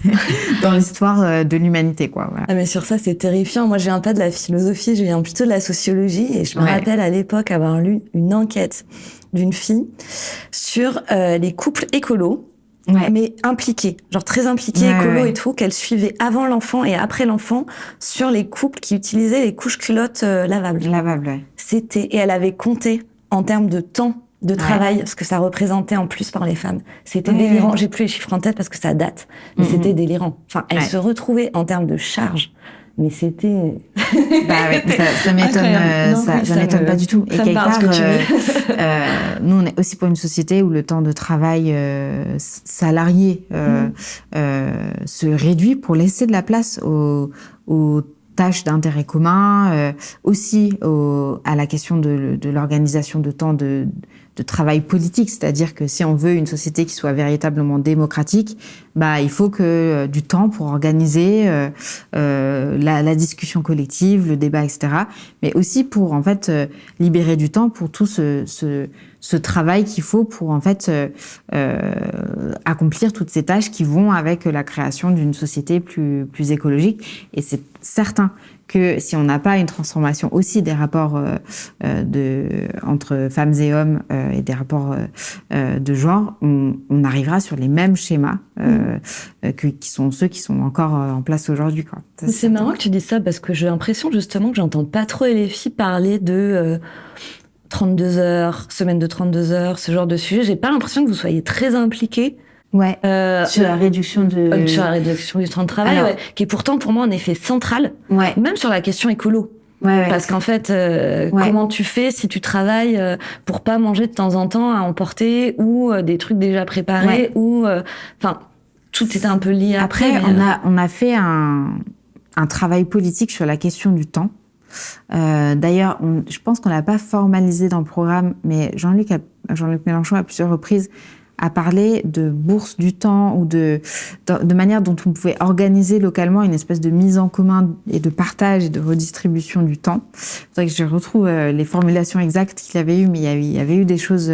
dans l'histoire de l'humanité, quoi. Voilà. Ah mais sur ça, c'est terrifiant. Moi, je viens pas de la philosophie, je viens plutôt de la sociologie. Et je me rappelle à l'époque avoir lu une enquête d'une fille sur les couples écolos. Mais impliqués, genre très impliqués, écolo et tout, qu'elle suivait avant l'enfant et après l'enfant sur les couples qui utilisaient les couches culottes lavables. Et elle avait compté en termes de temps de travail, ce que ça représentait en plus par les femmes. C'était délirant. J'ai plus les chiffres en tête parce que ça date, mais c'était délirant. Enfin, elle se retrouvait en termes de charge, mais c'était... ça m'étonne, ça m'étonne pas du tout. Et quelque part, nous, on est aussi pour une société où le temps de travail salarié se réduit pour laisser de la place aux tâches d'intérêt commun, aussi à la question de l'organisation de temps de travail politique, c'est-à-dire que si on veut une société qui soit véritablement démocratique, il faut que du temps pour organiser la discussion collective, le débat, etc. Mais aussi pour en fait libérer du temps pour tout ce travail qu'il faut pour en fait accomplir toutes ces tâches qui vont avec la création d'une société plus écologique. Et c'est certain que si on n'a pas une transformation aussi des rapports entre femmes et hommes et des rapports de genre, on arrivera sur les mêmes schémas qui sont ceux qui sont encore en place aujourd'hui, quoi. C'est marrant que tu dises ça parce que j'ai l'impression justement que j'entends pas trop les filles parler de 32 heures, semaine de 32 heures, ce genre de sujet. J'ai pas l'impression que vous soyez très impliqués. Sur la réduction sur la réduction du temps de travail, qui est pourtant pour moi en effet central, même sur la question écolo. Parce qu'en fait, comment tu fais si tu travailles pour pas manger de temps en temps à emporter ou des trucs déjà préparés ou enfin tout est un peu lié après. On a fait un travail politique sur la question du temps. D'ailleurs, je pense qu'on l'a pas formalisé dans le programme, mais Jean-Luc Mélenchon à plusieurs reprises a parlé de bourse du temps ou de manière dont on pouvait organiser localement une espèce de mise en commun et de partage et de redistribution du temps. C'est vrai que je retrouve les formulations exactes qu'il avait eues, mais il y avait eu des choses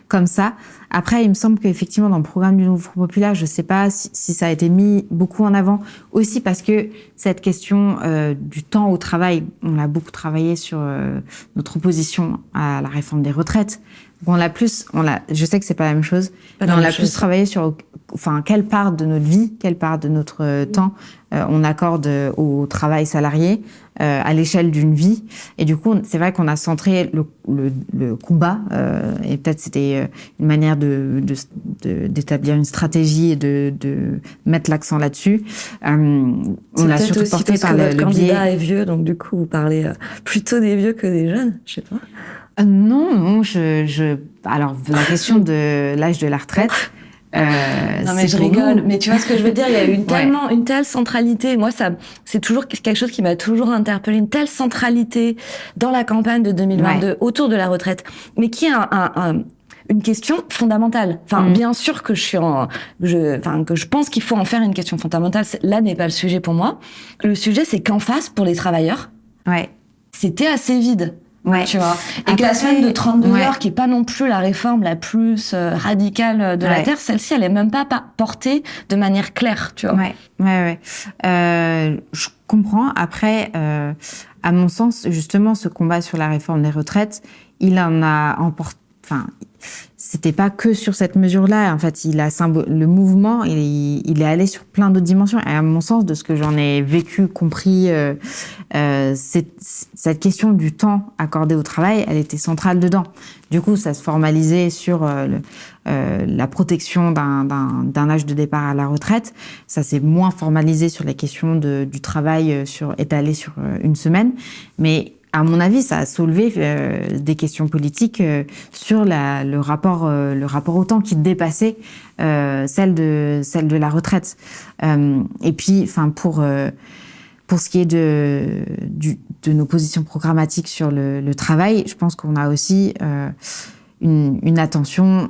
comme ça. Après, il me semble qu'effectivement, dans le programme du Nouveau Front Populaire, je ne sais pas si ça a été mis beaucoup en avant, aussi parce que cette question du temps au travail, on a beaucoup travaillé sur notre opposition à la réforme des retraites. Je sais que c'est pas la même chose, mais on a plus travaillé sur, quelle part de notre vie, quelle part de notre temps on accorde au travail salarié à l'échelle d'une vie. Et du coup, c'est vrai qu'on a centré le combat, et peut-être c'était une manière d'établir une stratégie et de mettre l'accent là-dessus. On l'a surtout porté par le biais... Le candidat est vieux, donc du coup, vous parlez plutôt des vieux que des jeunes, je sais pas. Non, alors, la question de l'âge de la retraite... non mais je rigole, mais tu vois ce que je veux dire, il y a eu une telle centralité. Moi, c'est toujours quelque chose qui m'a toujours interpellée, une telle centralité dans la campagne de 2022 autour de la retraite, mais qui est une question fondamentale. Bien sûr que que je pense qu'il faut en faire une question fondamentale. Là n'est pas le sujet pour moi. Le sujet, c'est qu'en face, pour les travailleurs, c'était assez vide. Ouais. Tu vois. Et que la semaine de 32 heures, qui est pas non plus la réforme la plus radicale de la Terre, celle-ci, elle est même pas portée de manière claire, tu vois. Ouais. Je comprends. Après, à mon sens, justement, ce combat sur la réforme des retraites, il en a emporté. Enfin, c'était pas que sur cette mesure-là. En fait, le mouvement, il est allé sur plein d'autres dimensions. Et à mon sens, de ce que j'en ai vécu, compris, cette question du temps accordé au travail, elle était centrale dedans. Du coup, ça se formalisait sur la protection d'un âge de départ à la retraite. Ça s'est moins formalisé sur les questions du travail étalé sur une semaine. Mais à mon avis, ça a soulevé des questions politiques sur le rapport au temps qui dépassait celle de la retraite. Et puis, pour ce qui est de nos positions programmatiques sur le travail, je pense qu'on a aussi une attention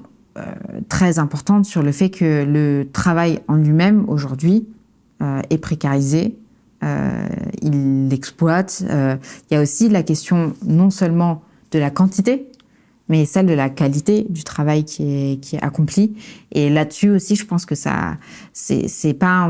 très importante sur le fait que le travail en lui-même, aujourd'hui, est précarisé. Il l'exploite. Il y a aussi la question non seulement de la quantité, mais celle de la qualité du travail qui est accompli. Et là-dessus aussi, je pense que c'est pas...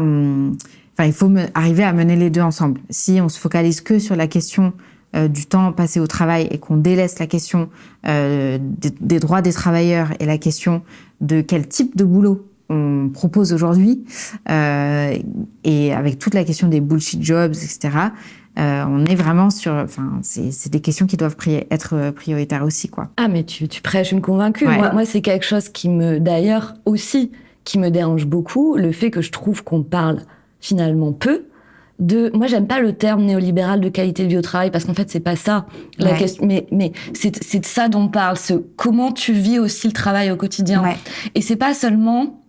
il faut arriver à mener les deux ensemble. Si on se focalise que sur la question du temps passé au travail et qu'on délaisse la question des droits des travailleurs et la question de quel type de boulot on propose aujourd'hui, et avec toute la question des bullshit jobs, etc., on est vraiment sur... c'est des questions qui doivent être prioritaires aussi, quoi. Ah, mais tu prêches une convaincue. Ouais. Moi, c'est quelque chose qui me dérange beaucoup, le fait que je trouve qu'on parle finalement peu moi, j'aime pas le terme néolibéral de qualité de vie au travail, parce qu'en fait, c'est pas ça. La question, mais c'est de ça dont on parle, comment tu vis aussi le travail au quotidien. Ouais. Et c'est pas seulement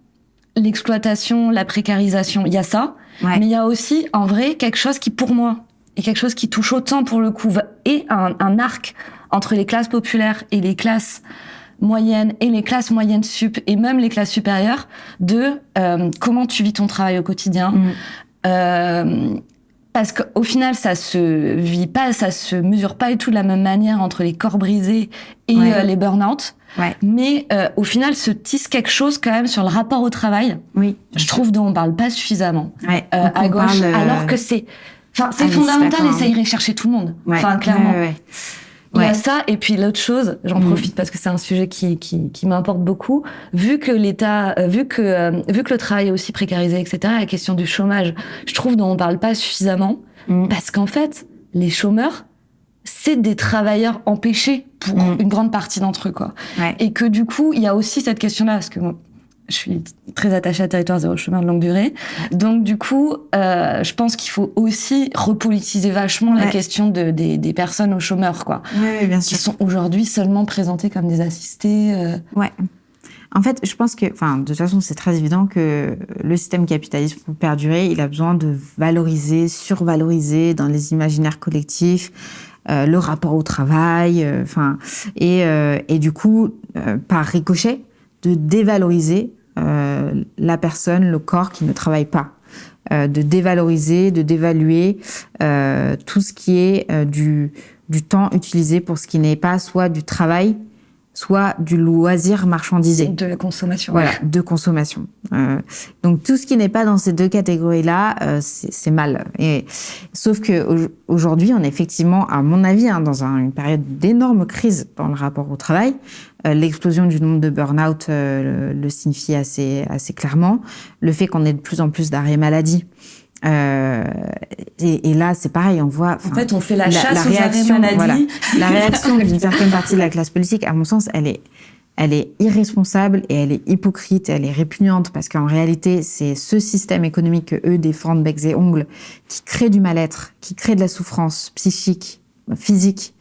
l'exploitation, la précarisation, il y a ça, mais il y a aussi, en vrai, quelque chose qui, pour moi, est quelque chose qui touche autant, pour le coup, et un arc entre les classes populaires et les classes moyennes, et les classes moyennes sup, et même les classes supérieures, de comment tu vis ton travail au quotidien. Parce qu'au final, ça se vit pas, ça se mesure pas du tout de la même manière entre les corps brisés et les burn-out. Ouais. Mais au final, se tisse quelque chose quand même sur le rapport au travail. Oui. Je trouve dont on parle pas suffisamment à gauche, alors que c'est fondamental et ça irait chercher tout le monde. Enfin, clairement. Il y a ça, et puis l'autre chose, j'en profite parce que c'est un sujet qui m'importe beaucoup, vu que le travail est aussi précarisé, etc., la question du chômage, je trouve dont on parle pas suffisamment, parce qu'en fait, les chômeurs, c'est des travailleurs empêchés pour une grande partie d'entre eux, quoi. Ouais. Et que du coup, il y a aussi cette question-là, parce que moi, je suis très attachée à Territoire Zéro Chômeur de longue durée. Donc, du coup, je pense qu'il faut aussi repolitiser vachement la question des personnes aux chômeurs, quoi. Oui, bien sûr. Qui sont aujourd'hui seulement présentées comme des assistés. Ouais. En fait, je pense que, de toute façon, c'est très évident que le système capitaliste, pour perdurer, il a besoin de valoriser, survaloriser dans les imaginaires collectifs le rapport au travail, et du coup, par ricochet, de dévaloriser la personne, le corps qui ne travaille pas, de dévaloriser, de dévaluer tout ce qui est du temps utilisé pour ce qui n'est pas soit du travail, soit du loisir marchandisé. De la consommation. Voilà, de consommation. Donc tout ce qui n'est pas dans ces deux catégories-là, c'est mal. Sauf que aujourd'hui, on est effectivement, à mon avis, dans une période d'énorme crise dans le rapport au travail. L'explosion du nombre de burn-out le signifie assez clairement. Le fait qu'on ait de plus en plus d'arrêts maladie. Et là, c'est pareil, on voit... En fait, on fait la chasse aux arrêts maladie. Voilà, la réaction d'une certaine partie de la classe politique, à mon sens, elle est irresponsable et elle est hypocrite et elle est répugnante, parce qu'en réalité, c'est ce système économique que eux défendent becs et ongles qui crée du mal-être, qui crée de la souffrance psychique, physique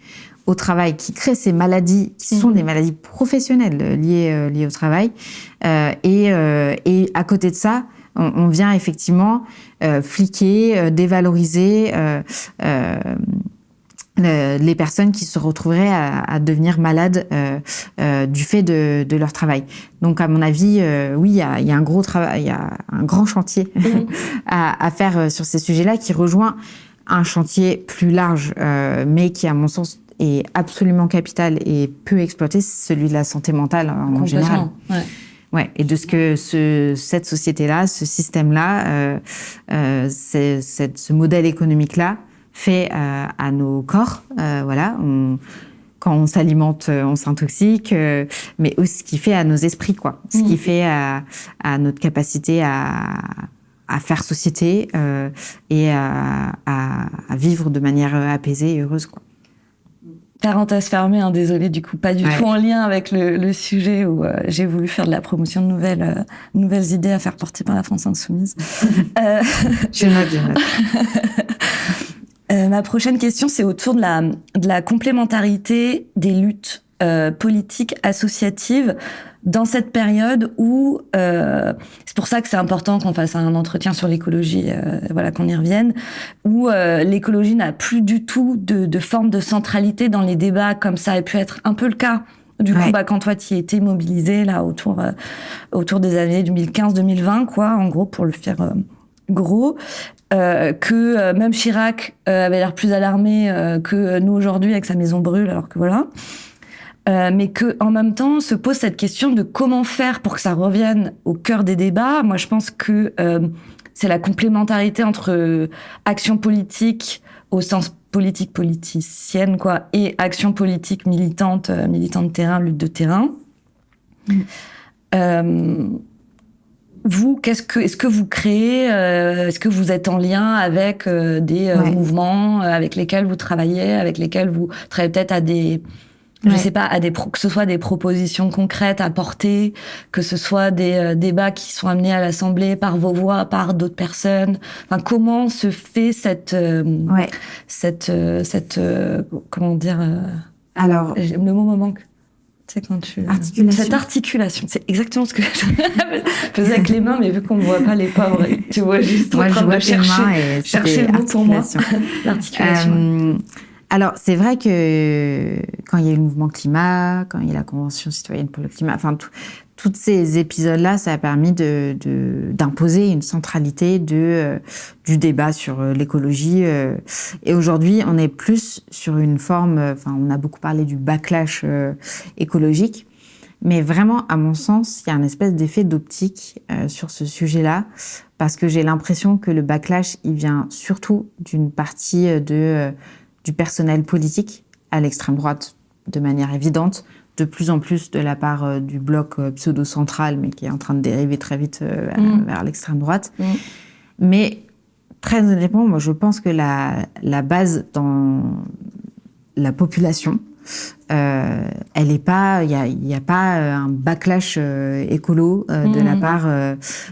au travail, qui crée ces maladies qui sont des maladies professionnelles liées au travail. Et à côté de ça, on vient effectivement fliquer, dévaloriser les personnes qui se retrouveraient à devenir malades du fait de leur travail. Donc, à mon avis, oui, il y a un gros travail, il y a un grand chantier à faire sur ces sujets-là, qui rejoint un chantier plus large, mais qui, à mon sens, est absolument capital et peu exploité, c'est celui de la santé mentale en général. Ouais. Ouais, et de ce que cette société-là, ce système-là, ce modèle économique-là fait à nos corps. Voilà, quand on s'alimente, on s'intoxique, mais aussi ce qu'il fait à nos esprits, quoi. Ce qui fait à notre capacité à faire société et à vivre de manière apaisée et heureuse, quoi. Parenthèse fermée, hein, désolée, du coup, pas du tout en lien avec le sujet où j'ai voulu faire de la promotion de nouvelles idées à faire porter par la France Insoumise. Je note. Ma prochaine question, c'est autour de la complémentarité des luttes politiques associatives dans cette période où c'est pour ça que c'est important qu'on fasse un entretien sur l'écologie, voilà, qu'on y revienne, où l'écologie n'a plus du tout de forme de centralité dans les débats comme ça a pu être un peu le cas. Du coup, quand toi tu y étais mobilisée là autour des années 2015-2020, quoi, en gros, pour le faire gros. Que même Chirac avait l'air plus alarmé que nous aujourd'hui avec sa maison brûle, alors que voilà. Mais que en même temps se pose cette question de comment faire pour que ça revienne au cœur des débats. Moi, je pense que c'est la complémentarité entre action politique au sens politique politicienne, quoi, et action politique militante de terrain, lutte de terrain. Vous, est-ce que vous créez, est-ce que vous êtes en lien avec des mouvements avec lesquels vous travaillez, avec lesquels vous travaillez peut-être à des, je sais pas, que ce soit des propositions concrètes à porter, que ce soit des débats qui sont amenés à l'Assemblée par vos voix, par d'autres personnes. Enfin, comment se fait cette comment dire Alors, le mot me manque. C'est quand cette articulation, c'est exactement ce que je faisais avec les mains, mais vu qu'on ne voit pas les pauvres, tu vois juste en train de chercher le mot pour moi. L'articulation. Alors, c'est vrai que quand il y a eu le mouvement climat, quand il y a eu la Convention citoyenne pour le climat, enfin, tous ces épisodes-là, ça a permis d'imposer une centralité du débat sur l'écologie. Et aujourd'hui, on est plus sur une forme, enfin, on a beaucoup parlé du backlash écologique, mais vraiment, à mon sens, il y a un espèce d'effet d'optique sur ce sujet-là, parce que j'ai l'impression que le backlash, il vient surtout d'une partie du personnel politique à l'extrême droite, de manière évidente, de plus en plus de la part du bloc pseudo-central, mais qui est en train de dériver très vite vers l'extrême droite. Mais très honnêtement, moi, je pense que la base dans la population, elle est pas, il y a pas un backlash écolo de la part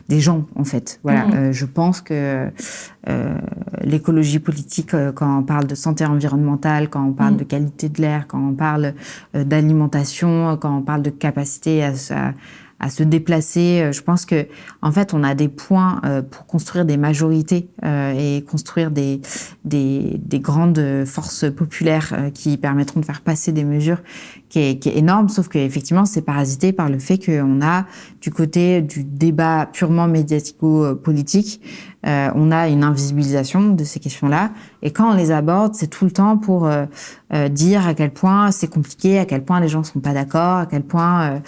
des gens, en fait. Voilà, je pense que l'écologie politique, quand on parle de santé environnementale, quand on parle de qualité de l'air, quand on parle d'alimentation, quand on parle de capacité à se déplacer, je pense que en fait on a des points pour construire des majorités et construire des grandes forces populaires qui permettront de faire passer des mesures qui est énorme, sauf que effectivement c'est parasité par le fait qu'on a du côté du débat purement médiatico-politique, on a une invisibilisation de ces questions-là, et quand on les aborde, c'est tout le temps pour dire à quel point c'est compliqué, à quel point les gens sont pas d'accord, à quel point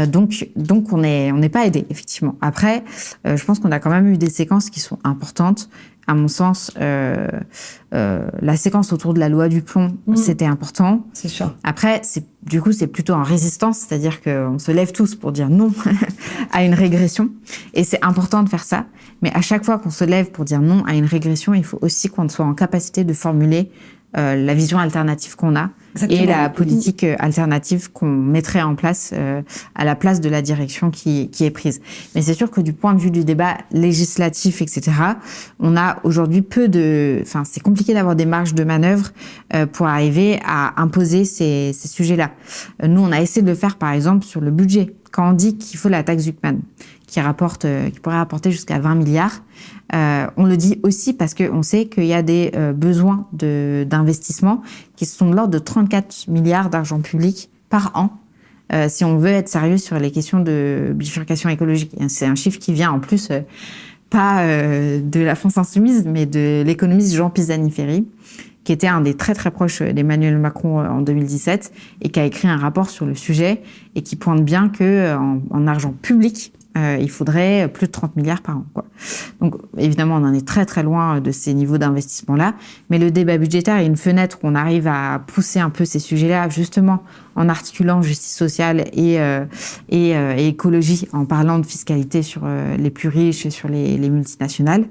donc on n'est pas aidé, effectivement. Après, je pense qu'on a quand même eu des séquences qui sont importantes. À mon sens, la séquence autour de la loi du plomb, c'était important. C'est sûr. Après, c'est plutôt en résistance, c'est-à-dire qu'on se lève tous pour dire non à une régression. Et c'est important de faire ça. Mais à chaque fois qu'on se lève pour dire non à une régression, il faut aussi qu'on soit en capacité de formuler la vision alternative qu'on a. Exactement. Et la politique alternative qu'on mettrait en place à la place de la direction qui est prise. Mais c'est sûr que du point de vue du débat législatif, etc., on a aujourd'hui c'est compliqué d'avoir des marges de manœuvre pour arriver à imposer ces sujets-là. Nous, on a essayé de le faire, par exemple, sur le budget. Quand on dit qu'il faut la taxe Zucman, qui pourrait rapporter jusqu'à 20 milliards, on le dit aussi parce qu'on sait qu'il y a des besoins d'investissement qui sont de l'ordre de 34 milliards d'argent public par an, si on veut être sérieux sur les questions de bifurcation écologique. Et c'est un chiffre qui vient en plus pas de la France Insoumise, mais de l'économiste Jean Pisani-Ferry, qui était un des très très proches d'Emmanuel Macron en 2017 et qui a écrit un rapport sur le sujet et qui pointe bien que en argent public, il faudrait plus de 30 milliards par an, quoi. Donc, évidemment, on en est très, très loin de ces niveaux d'investissement-là. Mais le débat budgétaire est une fenêtre où on arrive à pousser un peu ces sujets-là, justement, en articulant justice sociale et écologie, en parlant de fiscalité sur les plus riches et sur les multinationales.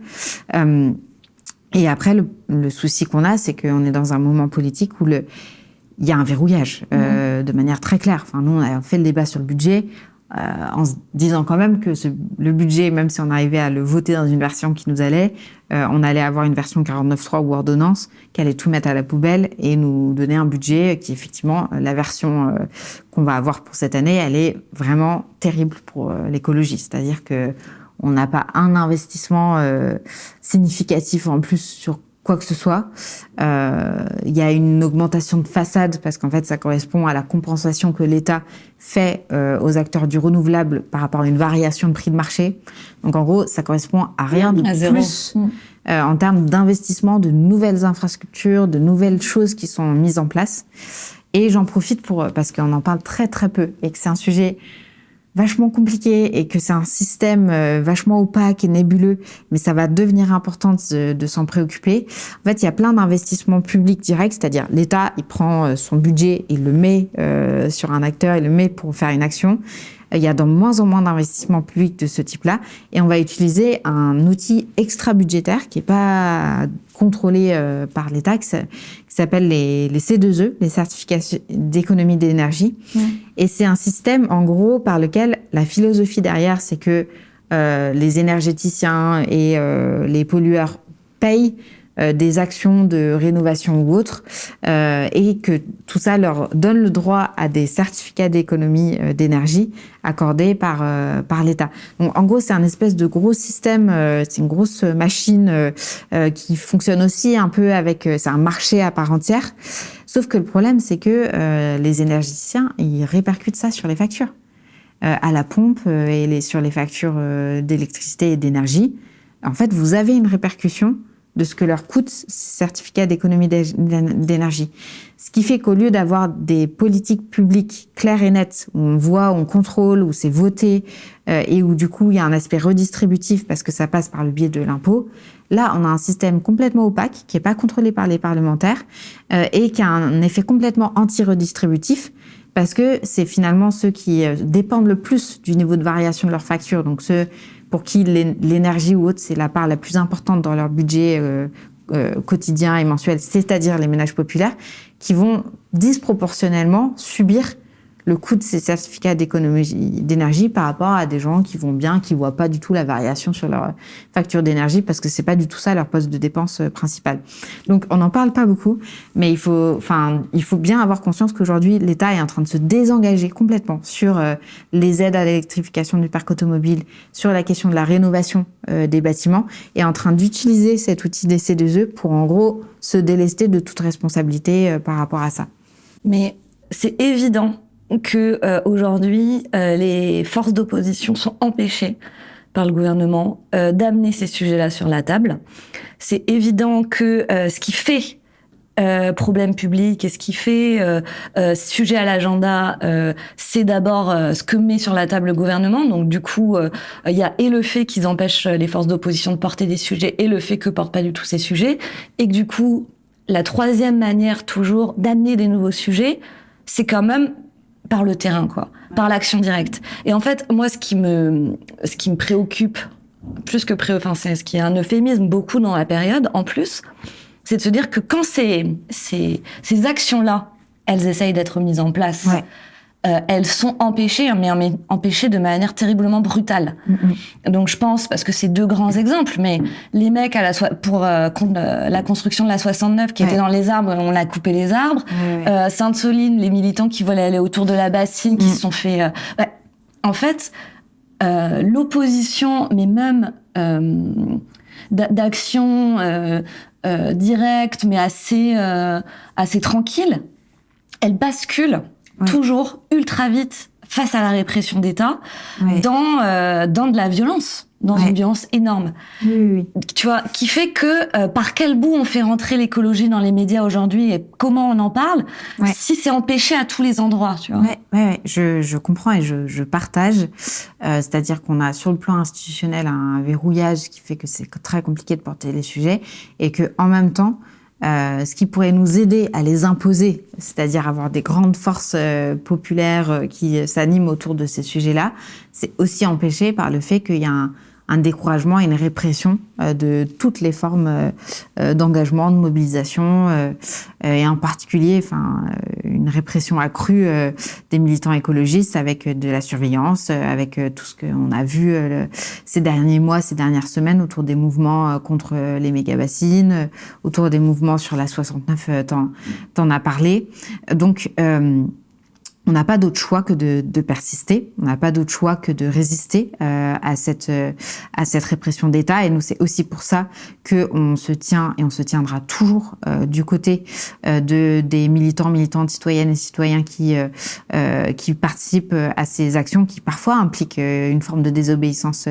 Et après, le souci qu'on a, c'est qu'on est dans un moment politique où il y a un verrouillage, de manière très claire. Enfin, nous, on a fait le débat sur le budget, en se disant quand même que le budget, même si on arrivait à le voter dans une version qui nous allait, on allait avoir une version 49.3 ou ordonnance qui allait tout mettre à la poubelle et nous donner un budget qui, effectivement, la version qu'on va avoir pour cette année, elle est vraiment terrible pour l'écologie. C'est-à-dire que on n'a pas un investissement significatif en plus sur quoi que ce soit. Il y a une augmentation de façade parce qu'en fait, ça correspond à la compensation que l'État fait aux acteurs du renouvelable par rapport à une variation de prix de marché. Donc, en gros, ça correspond à rien de plus en termes d'investissement, de nouvelles infrastructures, de nouvelles choses qui sont mises en place. Et j'en profite parce qu'on en parle très, très peu et que c'est un sujet vachement compliqué et que c'est un système vachement opaque et nébuleux, mais ça va devenir important de s'en préoccuper. En fait, il y a plein d'investissements publics directs, c'est-à-dire l'État, il prend son budget, il le met sur un acteur, il le met pour faire une action. Il y a de moins en moins d'investissements publics de ce type-là et on va utiliser un outil extra-budgétaire qui n'est pas contrôlé par l'État, qui s'appelle les C2E, les certificats d'économie d'énergie. Et c'est un système, en gros, par lequel la philosophie derrière, c'est que les énergéticiens et les pollueurs payent des actions de rénovation ou autres, et que tout ça leur donne le droit à des certificats d'économie d'énergie accordés par l'État. Donc, en gros, c'est un espèce de gros système, c'est une grosse machine qui fonctionne aussi un peu c'est un marché à part entière. Sauf que le problème, c'est que les énergéticiens, ils répercutent ça sur les factures, à la pompe et sur les factures d'électricité et d'énergie. En fait, vous avez une répercussion de ce que leur coûtent ces certificats d'économie d'énergie. Ce qui fait qu'au lieu d'avoir des politiques publiques claires et nettes, où on voit, on contrôle, où c'est voté, et où du coup il y a un aspect redistributif parce que ça passe par le biais de l'impôt, là on a un système complètement opaque, qui n'est pas contrôlé par les parlementaires, et qui a un effet complètement anti-redistributif, parce que c'est finalement ceux qui dépendent le plus du niveau de variation de leur facture, donc ceux pour qui l'énergie ou autre, c'est la part la plus importante dans leur budget quotidien et mensuel, c'est-à-dire les ménages populaires, qui vont disproportionnellement subir le coût de ces certificats d'économie d'énergie par rapport à des gens qui vont bien, qui voient pas du tout la variation sur leur facture d'énergie parce que c'est pas du tout ça leur poste de dépense principal. Donc on n'en parle pas beaucoup, mais il faut bien avoir conscience qu'aujourd'hui l'État est en train de se désengager complètement sur les aides à l'électrification du parc automobile, sur la question de la rénovation des bâtiments, et en train d'utiliser cet outil des C2E pour en gros se délester de toute responsabilité par rapport à ça. Mais c'est évident que aujourd'hui, les forces d'opposition sont empêchées par le gouvernement d'amener ces sujets-là sur la table. C'est évident que ce qui fait problème public et ce qui fait sujet à l'agenda, c'est d'abord ce que met sur la table le gouvernement. Donc du coup, il y a et le fait qu'ils empêchent les forces d'opposition de porter des sujets et le fait que portent pas du tout ces sujets. Et que du coup, la troisième manière toujours d'amener des nouveaux sujets, c'est quand même par le terrain, quoi, par l'action directe. Et en fait, moi, ce qui me préoccupe, plus que c'est ce qui est un euphémisme beaucoup dans la période, en plus, c'est de se dire que quand ces actions-là, elles essayent d'être mises en place, elles sont empêchées, mais empêchées de manière terriblement brutale. Donc je pense, parce que c'est deux grands exemples, mais les mecs pour la construction de la 69 qui était dans les arbres, on a coupé les arbres. Sainte-Soline, les militants qui voulaient aller autour de la bassine, qui se sont fait... En fait, l'opposition, mais même d'action directe, mais assez tranquille, elle bascule toujours ultra vite face à la répression d'État Ouais. dans de la violence, dans Ouais. une violence énorme. Oui. Tu vois, qui fait que par quel bout on fait rentrer l'écologie dans les médias aujourd'hui et comment on en parle, Ouais. si c'est empêché à tous les endroits, tu vois. Ouais. Je comprends et je partage. C'est-à-dire qu'on a sur le plan institutionnel un verrouillage qui fait que c'est très compliqué de porter les sujets et que en même temps, ce qui pourrait nous aider à les imposer, c'est-à-dire avoir des grandes forces populaires qui s'animent autour de ces sujets-là, c'est aussi empêché par le fait qu'il y a un découragement et une répression de toutes les formes d'engagement, de mobilisation, et en particulier, une répression accrue des militants écologistes avec de la surveillance, avec tout ce qu'on a vu ces derniers mois, ces dernières semaines autour des mouvements contre les méga-bassines, autour des mouvements sur la 69, t'en as parlé. Donc, on n'a pas d'autre choix que de persister. On n'a pas d'autre choix que de résister à cette répression d'État. Et nous, c'est aussi pour ça que on se tient et on se tiendra toujours du côté des militants, militantes, citoyennes et citoyens qui participent à ces actions qui parfois impliquent une forme de désobéissance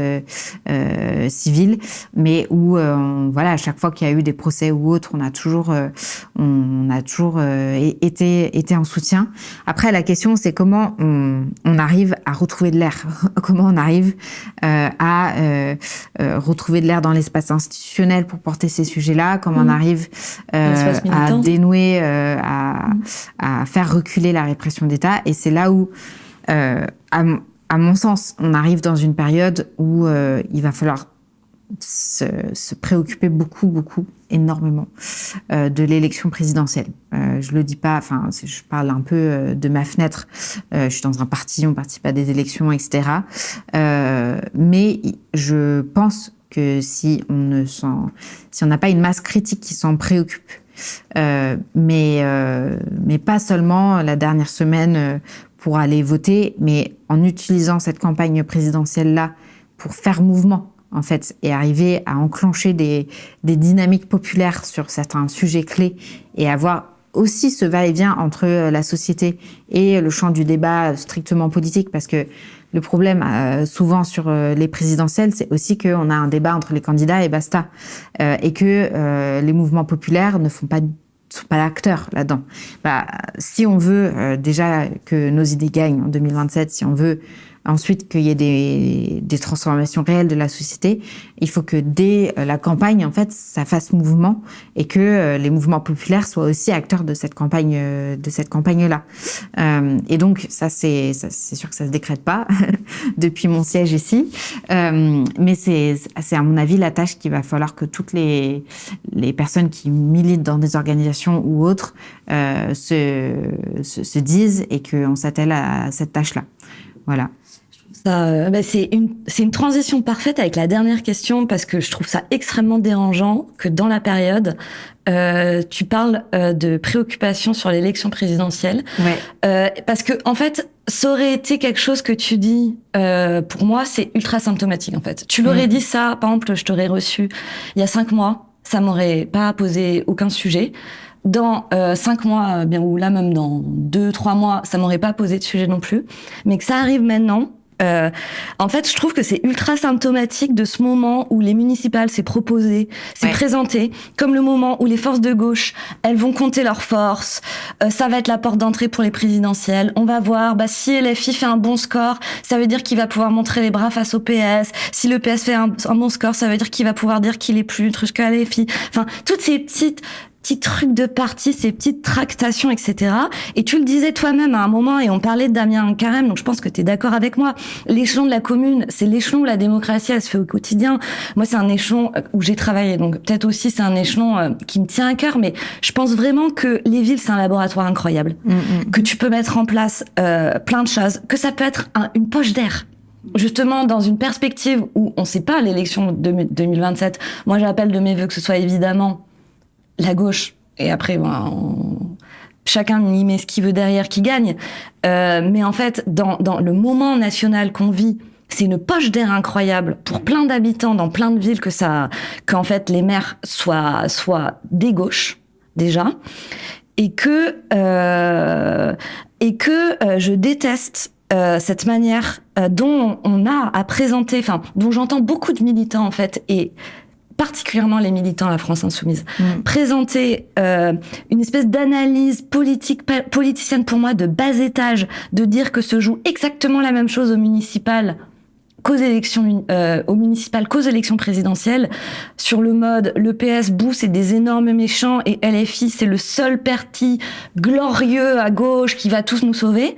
civile, mais où voilà, à chaque fois qu'il y a eu des procès ou autres, on a toujours été en soutien. Après, la question, c'est comment on arrive à retrouver de l'air, comment on arrive à retrouver de l'air dans l'espace institutionnel pour porter ces sujets-là, comment on arrive à dénouer, à faire reculer la répression d'État. Et c'est là où, à mon sens, on arrive dans une période où il va falloir se préoccuper beaucoup, énormément de l'élection présidentielle. Je le dis pas, je parle un peu de ma fenêtre. Je suis dans un parti, on participe à des élections, etc. Mais je pense que si on n'a pas une masse critique qui s'en préoccupe, mais pas seulement la dernière semaine pour aller voter, mais en utilisant cette campagne présidentielle-là pour faire mouvement, en fait, et arriver à enclencher des dynamiques populaires sur certains sujets clés et avoir aussi ce va-et-vient entre la société et le champ du débat strictement politique, parce que le problème souvent sur les présidentielles, c'est aussi qu'on a un débat entre les candidats et basta, et que les mouvements populaires ne sont pas acteurs là-dedans. Si on veut déjà que nos idées gagnent en 2027, si on veut ensuite qu'il y ait des transformations réelles de la société, il faut que dès la campagne, en fait, ça fasse mouvement et que les mouvements populaires soient aussi acteurs de cette campagne-là. Et donc, ça, c'est sûr que ça se décrète pas depuis mon siège ici. Mais c'est à mon avis la tâche qu'il va falloir que toutes les personnes qui militent dans des organisations ou autres se disent et qu'on s'attelle à cette tâche-là. Voilà. C'est une transition parfaite avec la dernière question, parce que je trouve ça extrêmement dérangeant que dans la période, tu parles de préoccupation sur l'élection présidentielle. Ouais. Parce que, en fait, ça aurait été quelque chose que tu dis, pour moi, c'est ultra symptomatique, en fait. Tu l'aurais dit ça, par exemple, je t'aurais reçu il y a 5 mois, ça m'aurait pas posé aucun sujet. Dans 5 mois, bien, ou là même dans 2-3 mois, ça m'aurait pas posé de sujet non plus. Mais que ça arrive maintenant, en fait, je trouve que c'est ultra symptomatique de ce moment où les municipales s'est proposé, s'est présenté comme le moment où les forces de gauche, elles vont compter leurs forces. Ça va être la porte d'entrée pour les présidentielles. On va voir, si LFI fait un bon score, ça veut dire qu'il va pouvoir montrer les bras face au PS. Si le PS fait un bon score, ça veut dire qu'il va pouvoir dire qu'il est plus truc que LFI. Enfin, toutes ces petits trucs de parti, ces petites tractations, etc. Et tu le disais toi-même à un moment, et on parlait de Damien Carême, donc je pense que tu es d'accord avec moi. L'échelon de la commune, c'est l'échelon où la démocratie, elle se fait au quotidien. Moi, c'est un échelon où j'ai travaillé, donc peut-être aussi c'est un échelon qui me tient à cœur, mais je pense vraiment que les villes, c'est un laboratoire incroyable, que tu peux mettre en place plein de choses, que ça peut être une poche d'air. Justement, dans une perspective où on sait pas l'élection de 2027, moi j'appelle de mes vœux que ce soit évidemment la gauche, et après chacun y met ce qu'il veut derrière qui gagne, mais en fait dans le moment national qu'on vit, c'est une poche d'air incroyable pour plein d'habitants dans plein de villes qu'en fait les maires soient des gauches déjà, et que je déteste cette manière dont on a à présenter, enfin, dont j'entends beaucoup de militants, en fait, et particulièrement les militants à la France Insoumise, présenter une espèce d'analyse politicienne pour moi de bas étage, de dire que se joue exactement la même chose au municipal qu'aux élections présidentielles, sur le mode le PS bout c'est des énormes méchants et LFI c'est le seul parti glorieux à gauche qui va tous nous sauver.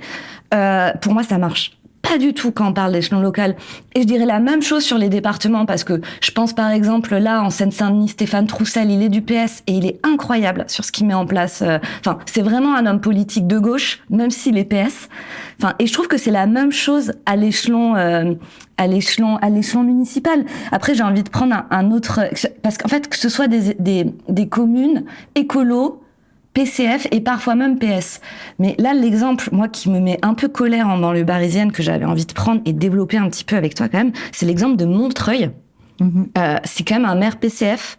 Pour moi ça marche pas du tout quand on parle d'échelon local. Et je dirais la même chose sur les départements, parce que je pense par exemple là en Seine-Saint-Denis, Stéphane Troussel, il est du PS et il est incroyable sur ce qu'il met en place. Enfin, c'est vraiment un homme politique de gauche, même s'il est PS. Enfin, et je trouve que c'est la même chose à l'échelon municipal. Après, j'ai envie de prendre un autre, parce qu'en fait, que ce soit des communes écolos, PCF et parfois même PS. Mais là, l'exemple, moi, qui me met un peu colère en banlieue parisienne, que j'avais envie de prendre et de développer un petit peu avec toi quand même, c'est l'exemple de Montreuil. C'est quand même un maire PCF,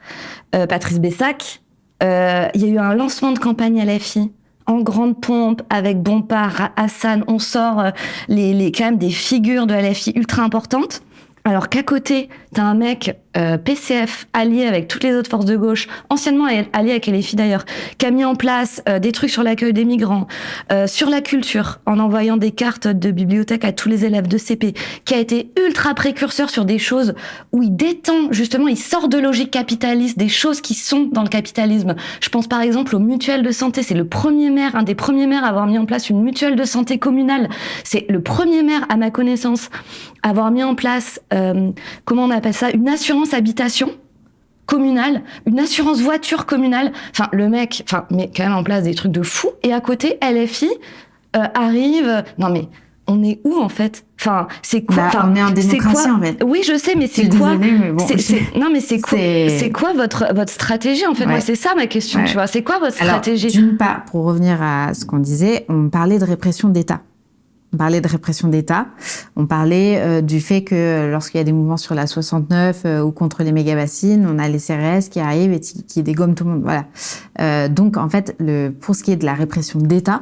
Patrice Bessac. Il y a eu un lancement de campagne à LFI en grande pompe avec Bompard, Hassan. On sort quand même des figures de LFI ultra importantes. Alors qu'à côté, t'as un mec PCF allié avec toutes les autres forces de gauche, anciennement allié avec LFI d'ailleurs, qui a mis en place des trucs sur l'accueil des migrants, sur la culture, en envoyant des cartes de bibliothèque à tous les élèves de CP, qui a été ultra précurseur sur des choses où il détend, justement, il sort de logique capitaliste, des choses qui sont dans le capitalisme. Je pense par exemple aux mutuelles de santé. C'est le premier maire, un des premiers maires à avoir mis en place une mutuelle de santé communale. C'est le premier maire, à ma connaissance, à avoir mis en place, comment on appelle ça, une assurance habitation communale, une assurance voiture communale. Enfin, le mec, met quand même en place des trucs de fou. Et à côté, LFI arrive. Non mais, on est où en fait? Enfin, c'est quoi? On est en démocratie en fait. Oui, je sais, mais c'est quoi? Désolée, mais bon, non, mais c'est quoi? C'est quoi votre stratégie en fait? Ouais. Moi, c'est ça ma question. Ouais. Tu vois, c'est quoi votre stratégie? D'une part, pour revenir à ce qu'on disait, on parlait de répression d'État. On parlait de répression d'État, on parlait du fait que lorsqu'il y a des mouvements sur la 69 ou contre les méga-bassines, on a les CRS qui arrivent et qui dégomment tout le monde. Voilà. Donc en fait, pour ce qui est de la répression d'État,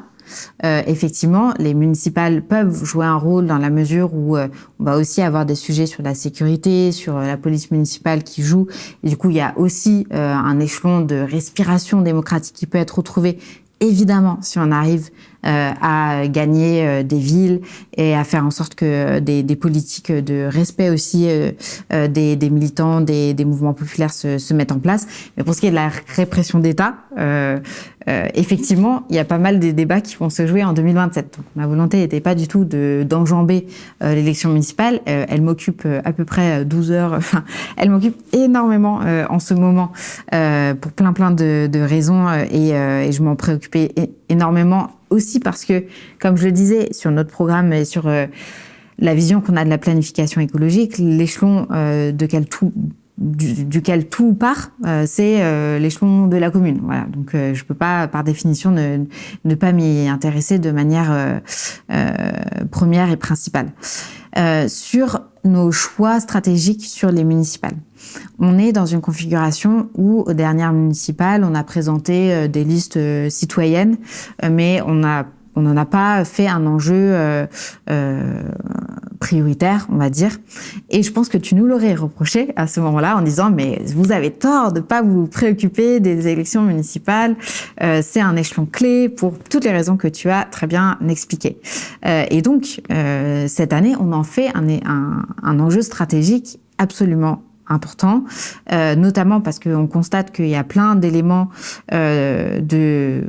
effectivement, les municipales peuvent jouer un rôle dans la mesure où on va aussi avoir des sujets sur la sécurité, sur la police municipale qui joue. Et du coup, il y a aussi un échelon de respiration démocratique qui peut être retrouvé. Évidemment, si on arrive à gagner des villes et à faire en sorte que des politiques de respect aussi des militants, des mouvements populaires se mettent en place. Mais pour ce qui est de la répression d'État, effectivement, il y a pas mal des débats qui vont se jouer en 2027. Donc, ma volonté n'était pas du tout d'enjamber l'élection municipale. Elle m'occupe à peu près 12 heures. Enfin, elle m'occupe énormément en ce moment pour plein de raisons et je m'en préoccupais énormément aussi parce que, comme je le disais, sur notre programme et sur la vision qu'on a de la planification écologique, l'échelon duquel tout part, c'est l'échelon de la commune. Voilà. Donc, je peux pas, par définition, ne pas m'y intéresser de manière première et principale. Sur nos choix stratégiques sur les municipales. On est dans une configuration où, aux dernières municipales, on a présenté des listes citoyennes, mais on n'en a pas fait un enjeu prioritaire, on va dire. Et je pense que tu nous l'aurais reproché à ce moment-là en disant « mais vous avez tort de pas vous préoccuper des élections municipales, c'est un échelon clé pour toutes les raisons que tu as très bien expliquées ». Et donc, cette année, on en fait un enjeu stratégique absolument important, notamment parce qu'on constate qu'il y a plein d'éléments de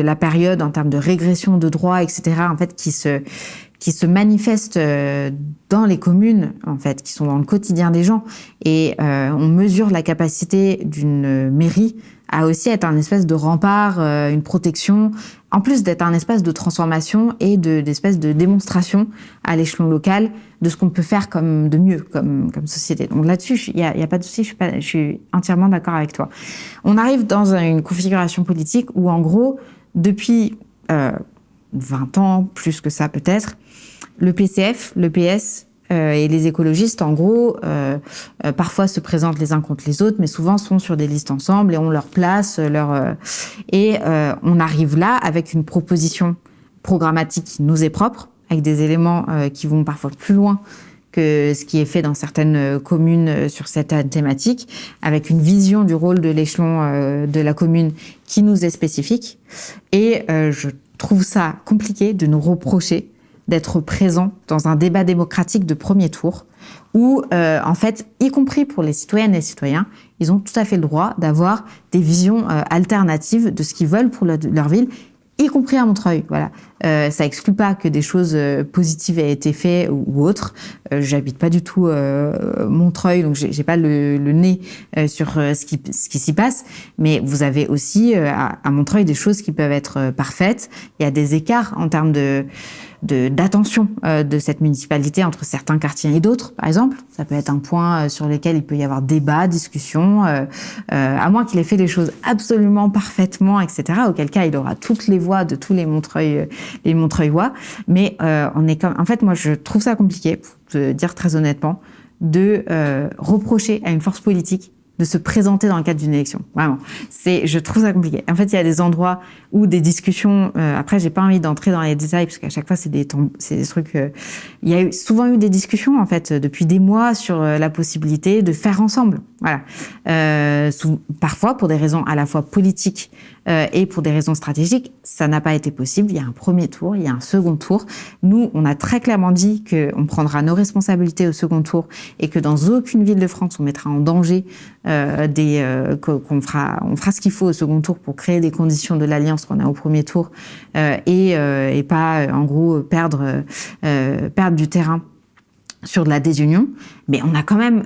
la période en termes de régression de droits, etc., en fait, qui se manifestent dans les communes, en fait, qui sont dans le quotidien des gens. Et on mesure la capacité d'une mairie à aussi être un espèce de rempart, une protection, en plus d'être un espace de transformation et d'espèce de démonstration à l'échelon local de ce qu'on peut faire de mieux comme société. Donc là-dessus, il y a pas de souci, je suis entièrement d'accord avec toi. On arrive dans une configuration politique où, en gros, depuis 20 ans, plus que ça peut-être, le PCF, le PS et les écologistes, en gros, parfois se présentent les uns contre les autres, mais souvent sont sur des listes ensemble et ont leur place, on arrive là avec une proposition programmatique qui nous est propre, avec des éléments qui vont parfois plus loin que ce qui est fait dans certaines communes sur cette thématique, avec une vision du rôle de l'échelon de la commune qui nous est spécifique. Et je trouve ça compliqué de nous reprocher d'être présents dans un débat démocratique de premier tour où, en fait, y compris pour les citoyennes et les citoyens, ils ont tout à fait le droit d'avoir des visions alternatives de ce qu'ils veulent pour leur ville, y compris à Montreuil. Voilà. Ça exclut pas que des choses positives aient été faites ou autres. J'habite pas du tout Montreuil, donc j'ai pas le nez sur ce qui s'y passe. Mais vous avez aussi à Montreuil des choses qui peuvent être parfaites. Il y a des écarts en termes d'attention de cette municipalité entre certains quartiers et d'autres, par exemple. Ça peut être un point sur lequel il peut y avoir débat, discussion, à moins qu'il ait fait les choses absolument parfaitement, etc., auquel cas il aura toutes les voix de tous les Montreuillois. Mais en fait, moi, je trouve ça compliqué, pour te dire très honnêtement, de reprocher à une force politique de se présenter dans le cadre d'une élection. Vraiment. Je trouve ça compliqué. En fait, il y a des endroits où des discussions, après, j'ai pas envie d'entrer dans les détails, parce qu'à chaque fois, c'est des trucs, il y a souvent eu des discussions, en fait, depuis des mois sur la possibilité de faire ensemble. Voilà. Parfois, pour des raisons à la fois politiques et pour des raisons stratégiques, ça n'a pas été possible. Il y a un premier tour, il y a un second tour. Nous, on a très clairement dit qu'on prendra nos responsabilités au second tour et que dans aucune ville de France, on mettra en danger qu'on fera ce qu'il faut au second tour pour créer des conditions de l'alliance qu'on a au premier tour et pas, en gros, perdre du terrain sur de la désunion. Mais on a quand même,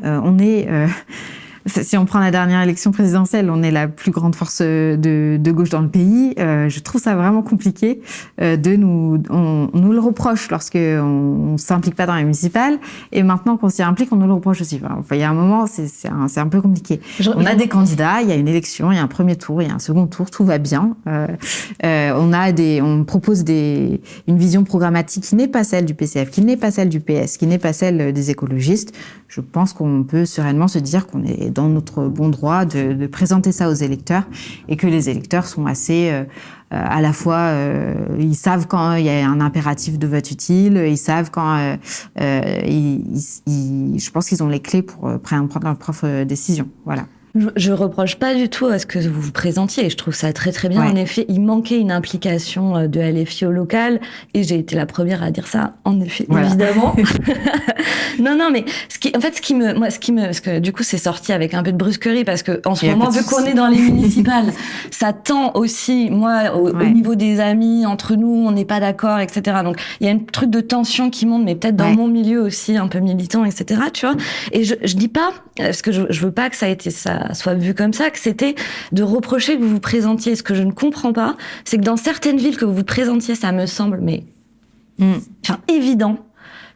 si on prend la dernière élection présidentielle, on est la plus grande force de gauche dans le pays. Je trouve ça vraiment compliqué on nous le reproche lorsqu'on s'implique pas dans les municipales, et maintenant qu'on s'y implique, on nous le reproche aussi. Enfin, il y a un moment, c'est un peu compliqué. On a des candidats, il y a une élection, il y a un premier tour, il y a un second tour, tout va bien. On propose une vision programmatique qui n'est pas celle du PCF, qui n'est pas celle du PS, qui n'est pas celle des écologistes. Je pense qu'on peut sereinement se dire qu'on est dans notre bon droit de présenter ça aux électeurs, et que les électeurs sont assez à la fois ils savent quand il y a un impératif de vote utile, ils savent quand je pense qu'ils ont les clés pour prendre leur propre décision. Voilà. Je reproche pas du tout à ce que vous vous présentiez. Je trouve ça très très bien. Ouais. En effet, il manquait une implication de LFI au local, et j'ai été la première à dire ça. En effet, voilà. Évidemment. Non, mais parce que du coup, c'est sorti avec un peu de brusquerie, parce que en ce moment, vu qu'on est dans les municipales, ça tend aussi, au niveau des amis, entre nous, on n'est pas d'accord, etc. Donc, il y a un truc de tension qui monte, mais peut-être dans mon milieu aussi, un peu militant, etc. Tu vois. Et je dis pas, parce que je veux pas que ça soit vu comme ça, que c'était de reprocher que vous vous présentiez. Ce que je ne comprends pas, c'est que dans certaines villes que vous vous présentiez, ça me semble évident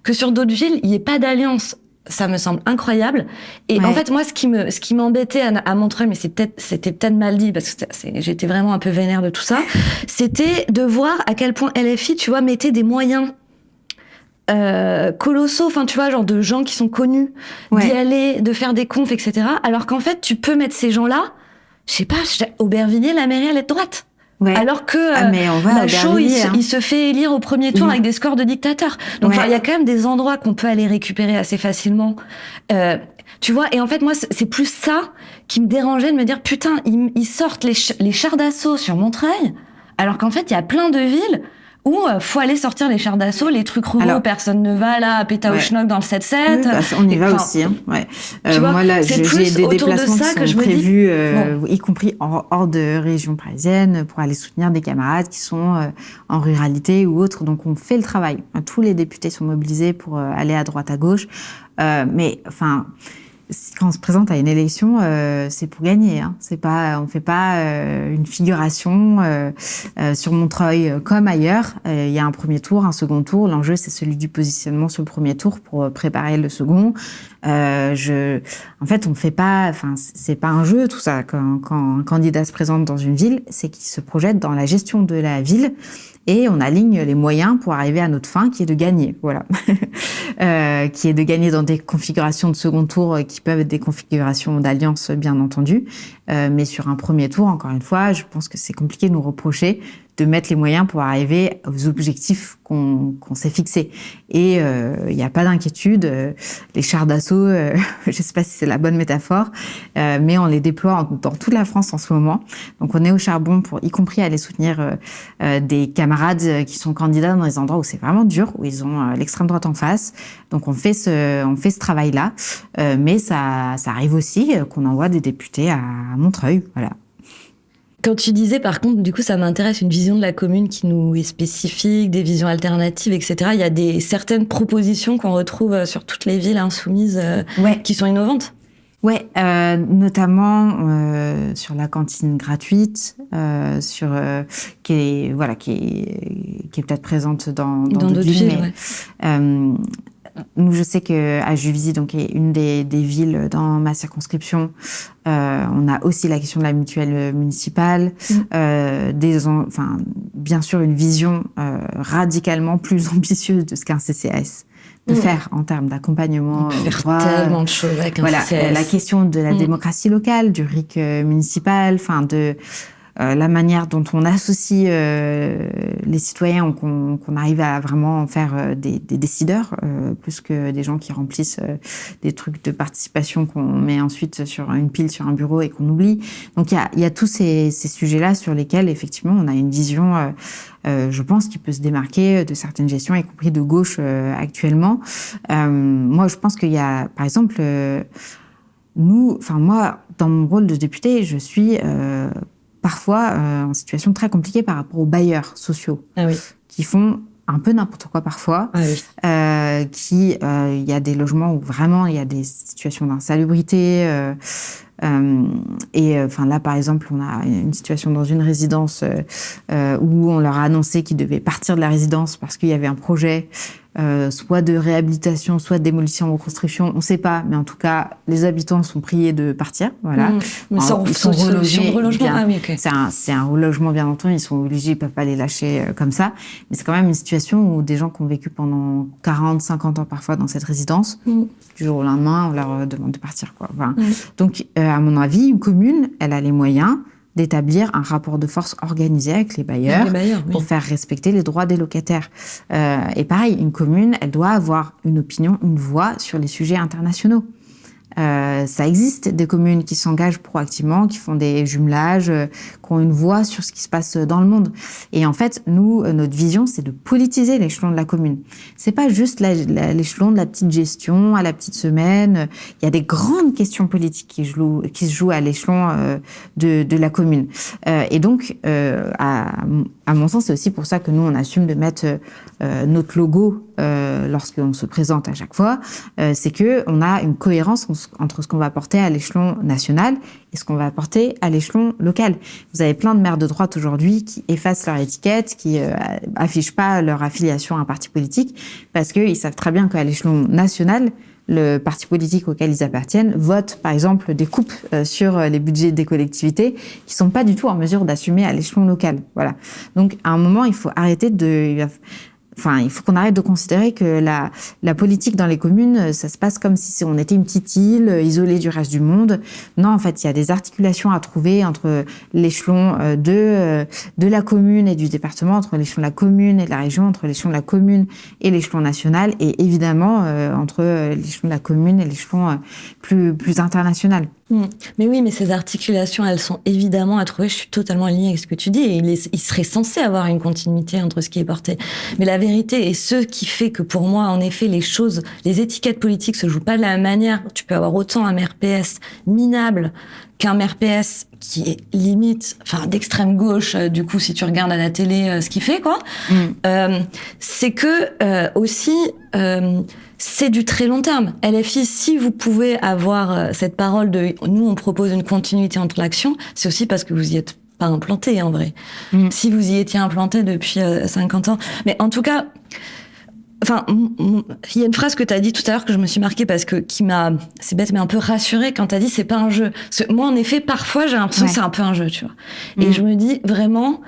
que sur d'autres villes, il n'y ait pas d'alliance. Ça me semble incroyable. Et en fait, moi, ce qui m'embêtait à Montreuil, mais c'était peut-être mal dit, parce que j'étais vraiment un peu vénère de tout ça, c'était de voir à quel point LFI, tu vois, mettait des moyens colossaux, enfin tu vois, genre de gens qui sont connus, d'y aller, de faire des confs, etc. Alors qu'en fait, tu peux mettre ces gens-là, je sais pas, Aubervilliers, la mairie, elle est de droite. Ouais. Alors que Lachaud, il se fait élire au premier tour avec des scores de dictateur. Donc il y a quand même des endroits qu'on peut aller récupérer assez facilement. Tu vois, et en fait, moi, c'est plus ça qui me dérangeait, de me dire, putain, ils sortent les chars d'assaut sur Montreuil, alors qu'en fait, il y a plein de villes où faut aller sortir les chars d'assaut, les trucs robots, personne ne va là, à Pétaouchnok dans le 7-7. Oui, on y va aussi. Hein. Ouais. Moi, là, j'ai des déplacements qui sont prévus, y compris hors de région parisienne, pour aller soutenir des camarades qui sont en ruralité ou autres. Donc, on fait le travail. Tous les députés sont mobilisés pour aller à droite, à gauche. Mais, enfin... Quand on se présente à une élection, c'est pour gagner. Hein. On fait pas une figuration sur Montreuil comme ailleurs. Il y a un premier tour, un second tour. L'enjeu, c'est celui du positionnement sur le premier tour pour préparer le second. En fait, on fait pas. Enfin, c'est pas un jeu tout ça. Quand un candidat se présente dans une ville, c'est qu'il se projette dans la gestion de la ville. Et on aligne les moyens pour arriver à notre fin, qui est de gagner, voilà. Qui est de gagner dans des configurations de second tour qui peuvent être des configurations d'alliance, bien entendu. Mais sur un premier tour, encore une fois, je pense que c'est compliqué de nous reprocher de mettre les moyens pour arriver aux objectifs qu'on s'est fixés. Et il n'y a pas d'inquiétude. Les chars d'assaut, je ne sais pas si c'est la bonne métaphore, mais on les déploie dans toute la France en ce moment. Donc on est au charbon pour, y compris, aller soutenir des camarades qui sont candidats dans des endroits où c'est vraiment dur, où ils ont l'extrême droite en face. Donc on fait ce travail-là, mais ça arrive aussi qu'on envoie des députés à Montreuil, voilà. Quand tu disais, par contre, du coup, ça m'intéresse, une vision de la commune qui nous est spécifique, des visions alternatives, etc. Il y a certaines propositions qu'on retrouve sur toutes les villes insoumises qui sont innovantes. Ouais, notamment sur la cantine gratuite, qui est peut-être présente dans d'autres villes. Nous, je sais que à Juvisy, donc qui est une des villes dans ma circonscription, on a aussi la question de la mutuelle municipale, bien sûr une vision radicalement plus ambitieuse de ce qu'un CCAS peut faire en termes d'accompagnement. On peut faire tellement de choses avec un CCAS. La question de la démocratie locale, du RIC municipal, de la manière dont on associe les citoyens, qu'on arrive à vraiment faire des décideurs, plus que des gens qui remplissent des trucs de participation qu'on met ensuite sur une pile sur un bureau et qu'on oublie. Donc il y a tous ces sujets-là sur lesquels effectivement on a une vision, je pense, qui peut se démarquer de certaines gestions, y compris de gauche actuellement. Moi, je pense qu'il y a, par exemple, moi, dans mon rôle de député, je suis parfois en situation très compliquée par rapport aux bailleurs sociaux qui font un peu n'importe quoi parfois. Il y a des logements où vraiment il y a des situations d'insalubrité. Là, par exemple, on a une situation dans une résidence où on leur a annoncé qu'ils devaient partir de la résidence parce qu'il y avait un projet soit de réhabilitation, soit de démolition, reconstruction, on ne sait pas, mais en tout cas, les habitants sont priés de partir, voilà. Ils sont relogés. C'est un relogement, bien entendu, ils sont obligés, ils ne peuvent pas les lâcher comme ça, mais c'est quand même une situation où des gens qui ont vécu pendant 40, 50 ans parfois dans cette résidence, du jour au lendemain, on leur demande de partir, quoi. Voilà. Donc, à mon avis, une commune, elle a les moyens d'établir un rapport de force organisé avec les bailleurs, pour faire respecter les droits des locataires. Et pareil, une commune, elle doit avoir une opinion, une voix sur les sujets internationaux. Ça existe des communes qui s'engagent proactivement, qui font des jumelages, qui ont une voix sur ce qui se passe dans le monde. Et en fait, nous, notre vision, c'est de politiser l'échelon de la commune. C'est pas juste l'échelon de la petite gestion, à la petite semaine. Il y a des grandes questions politiques qui se jouent à l'échelon de la commune. Et donc, à mon sens, c'est aussi pour ça que nous, on assume de mettre notre logo lorsqu'on se présente à chaque fois. C'est que on a une cohérence entre ce qu'on va porter à l'échelon national et ce qu'on va porter à l'échelon local. Vous avez plein de maires de droite aujourd'hui qui effacent leur étiquette, qui affichent pas leur affiliation à un parti politique, parce qu'ils savent très bien qu'à l'échelon national, le parti politique auquel ils appartiennent vote, par exemple, des coupes sur les budgets des collectivités qui sont pas du tout en mesure d'assumer à l'échelon local. Voilà. Donc, à un moment, il faut qu'on arrête de considérer que la politique dans les communes, ça se passe comme si on était une petite île isolée du reste du monde. Non, en fait, il y a des articulations à trouver entre l'échelon de la commune et du département, entre l'échelon de la commune et de la région, entre l'échelon de la commune et l'échelon national, et évidemment entre l'échelon de la commune et l'échelon plus international. Mais oui, mais ces articulations, elles sont évidemment à trouver. Je suis totalement alignée avec ce que tu dis. Et il serait censé avoir une continuité entre ce qui est porté. Mais la vérité, et ce qui fait que pour moi, en effet, les étiquettes politiques se jouent pas de la même manière. Tu peux avoir autant un maire PS minable qu'un maire PS qui est limite, d'extrême gauche, du coup, si tu regardes à la télé ce qu'il fait, quoi. C'est que, aussi, c'est du très long terme. LFI, si vous pouvez avoir cette parole de « nous, on propose une continuité entre l'action », c'est aussi parce que vous y êtes pas implanté, en vrai. Si vous y étiez implanté depuis 50 ans. Mais en tout cas, il y a une phrase que tu as dit tout à l'heure que je me suis marquée parce que c'est bête, mais un peu rassurée quand tu as dit c'est pas un jeu. Moi, en effet, parfois, j'ai l'impression que c'est un peu un jeu, tu vois. Et je me dis vraiment,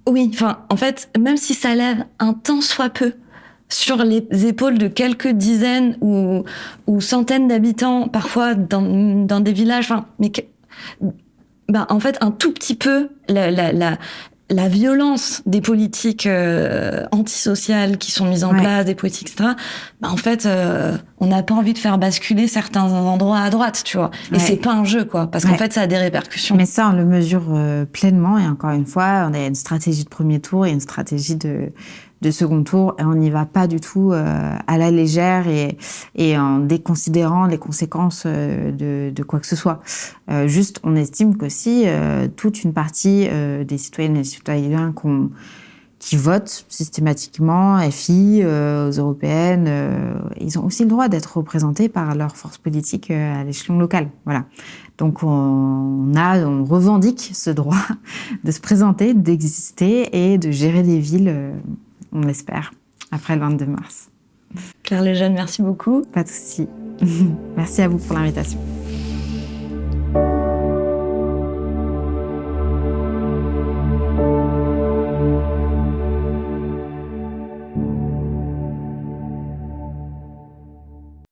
oui, en fait, même si ça lève un tant soit peu sur les épaules de quelques dizaines ou centaines d'habitants, parfois dans des villages, en fait, un tout petit peu la violence des politiques antisociales qui sont mises en place, des politiques, etc., en fait, on n'a pas envie de faire basculer certains endroits à droite, tu vois. Et c'est pas un jeu, quoi, parce qu'en fait, ça a des répercussions. Mais ça, on le mesure pleinement. Et encore une fois, on a une stratégie de premier tour et une stratégie de second tour, et on n'y va pas du tout à la légère et en déconsidérant les conséquences de quoi que ce soit. Juste, on estime qu'aussi toute une partie des citoyennes et des citoyens qui votent systématiquement, FI, aux européennes, ils ont aussi le droit d'être représentés par leur force politique à l'échelon local. Voilà. Donc on revendique ce droit de se présenter, d'exister et de gérer des villes, on l'espère, après le 22 mars. Claire Lejeune, merci beaucoup. Pas de souci. Merci à vous pour l'invitation.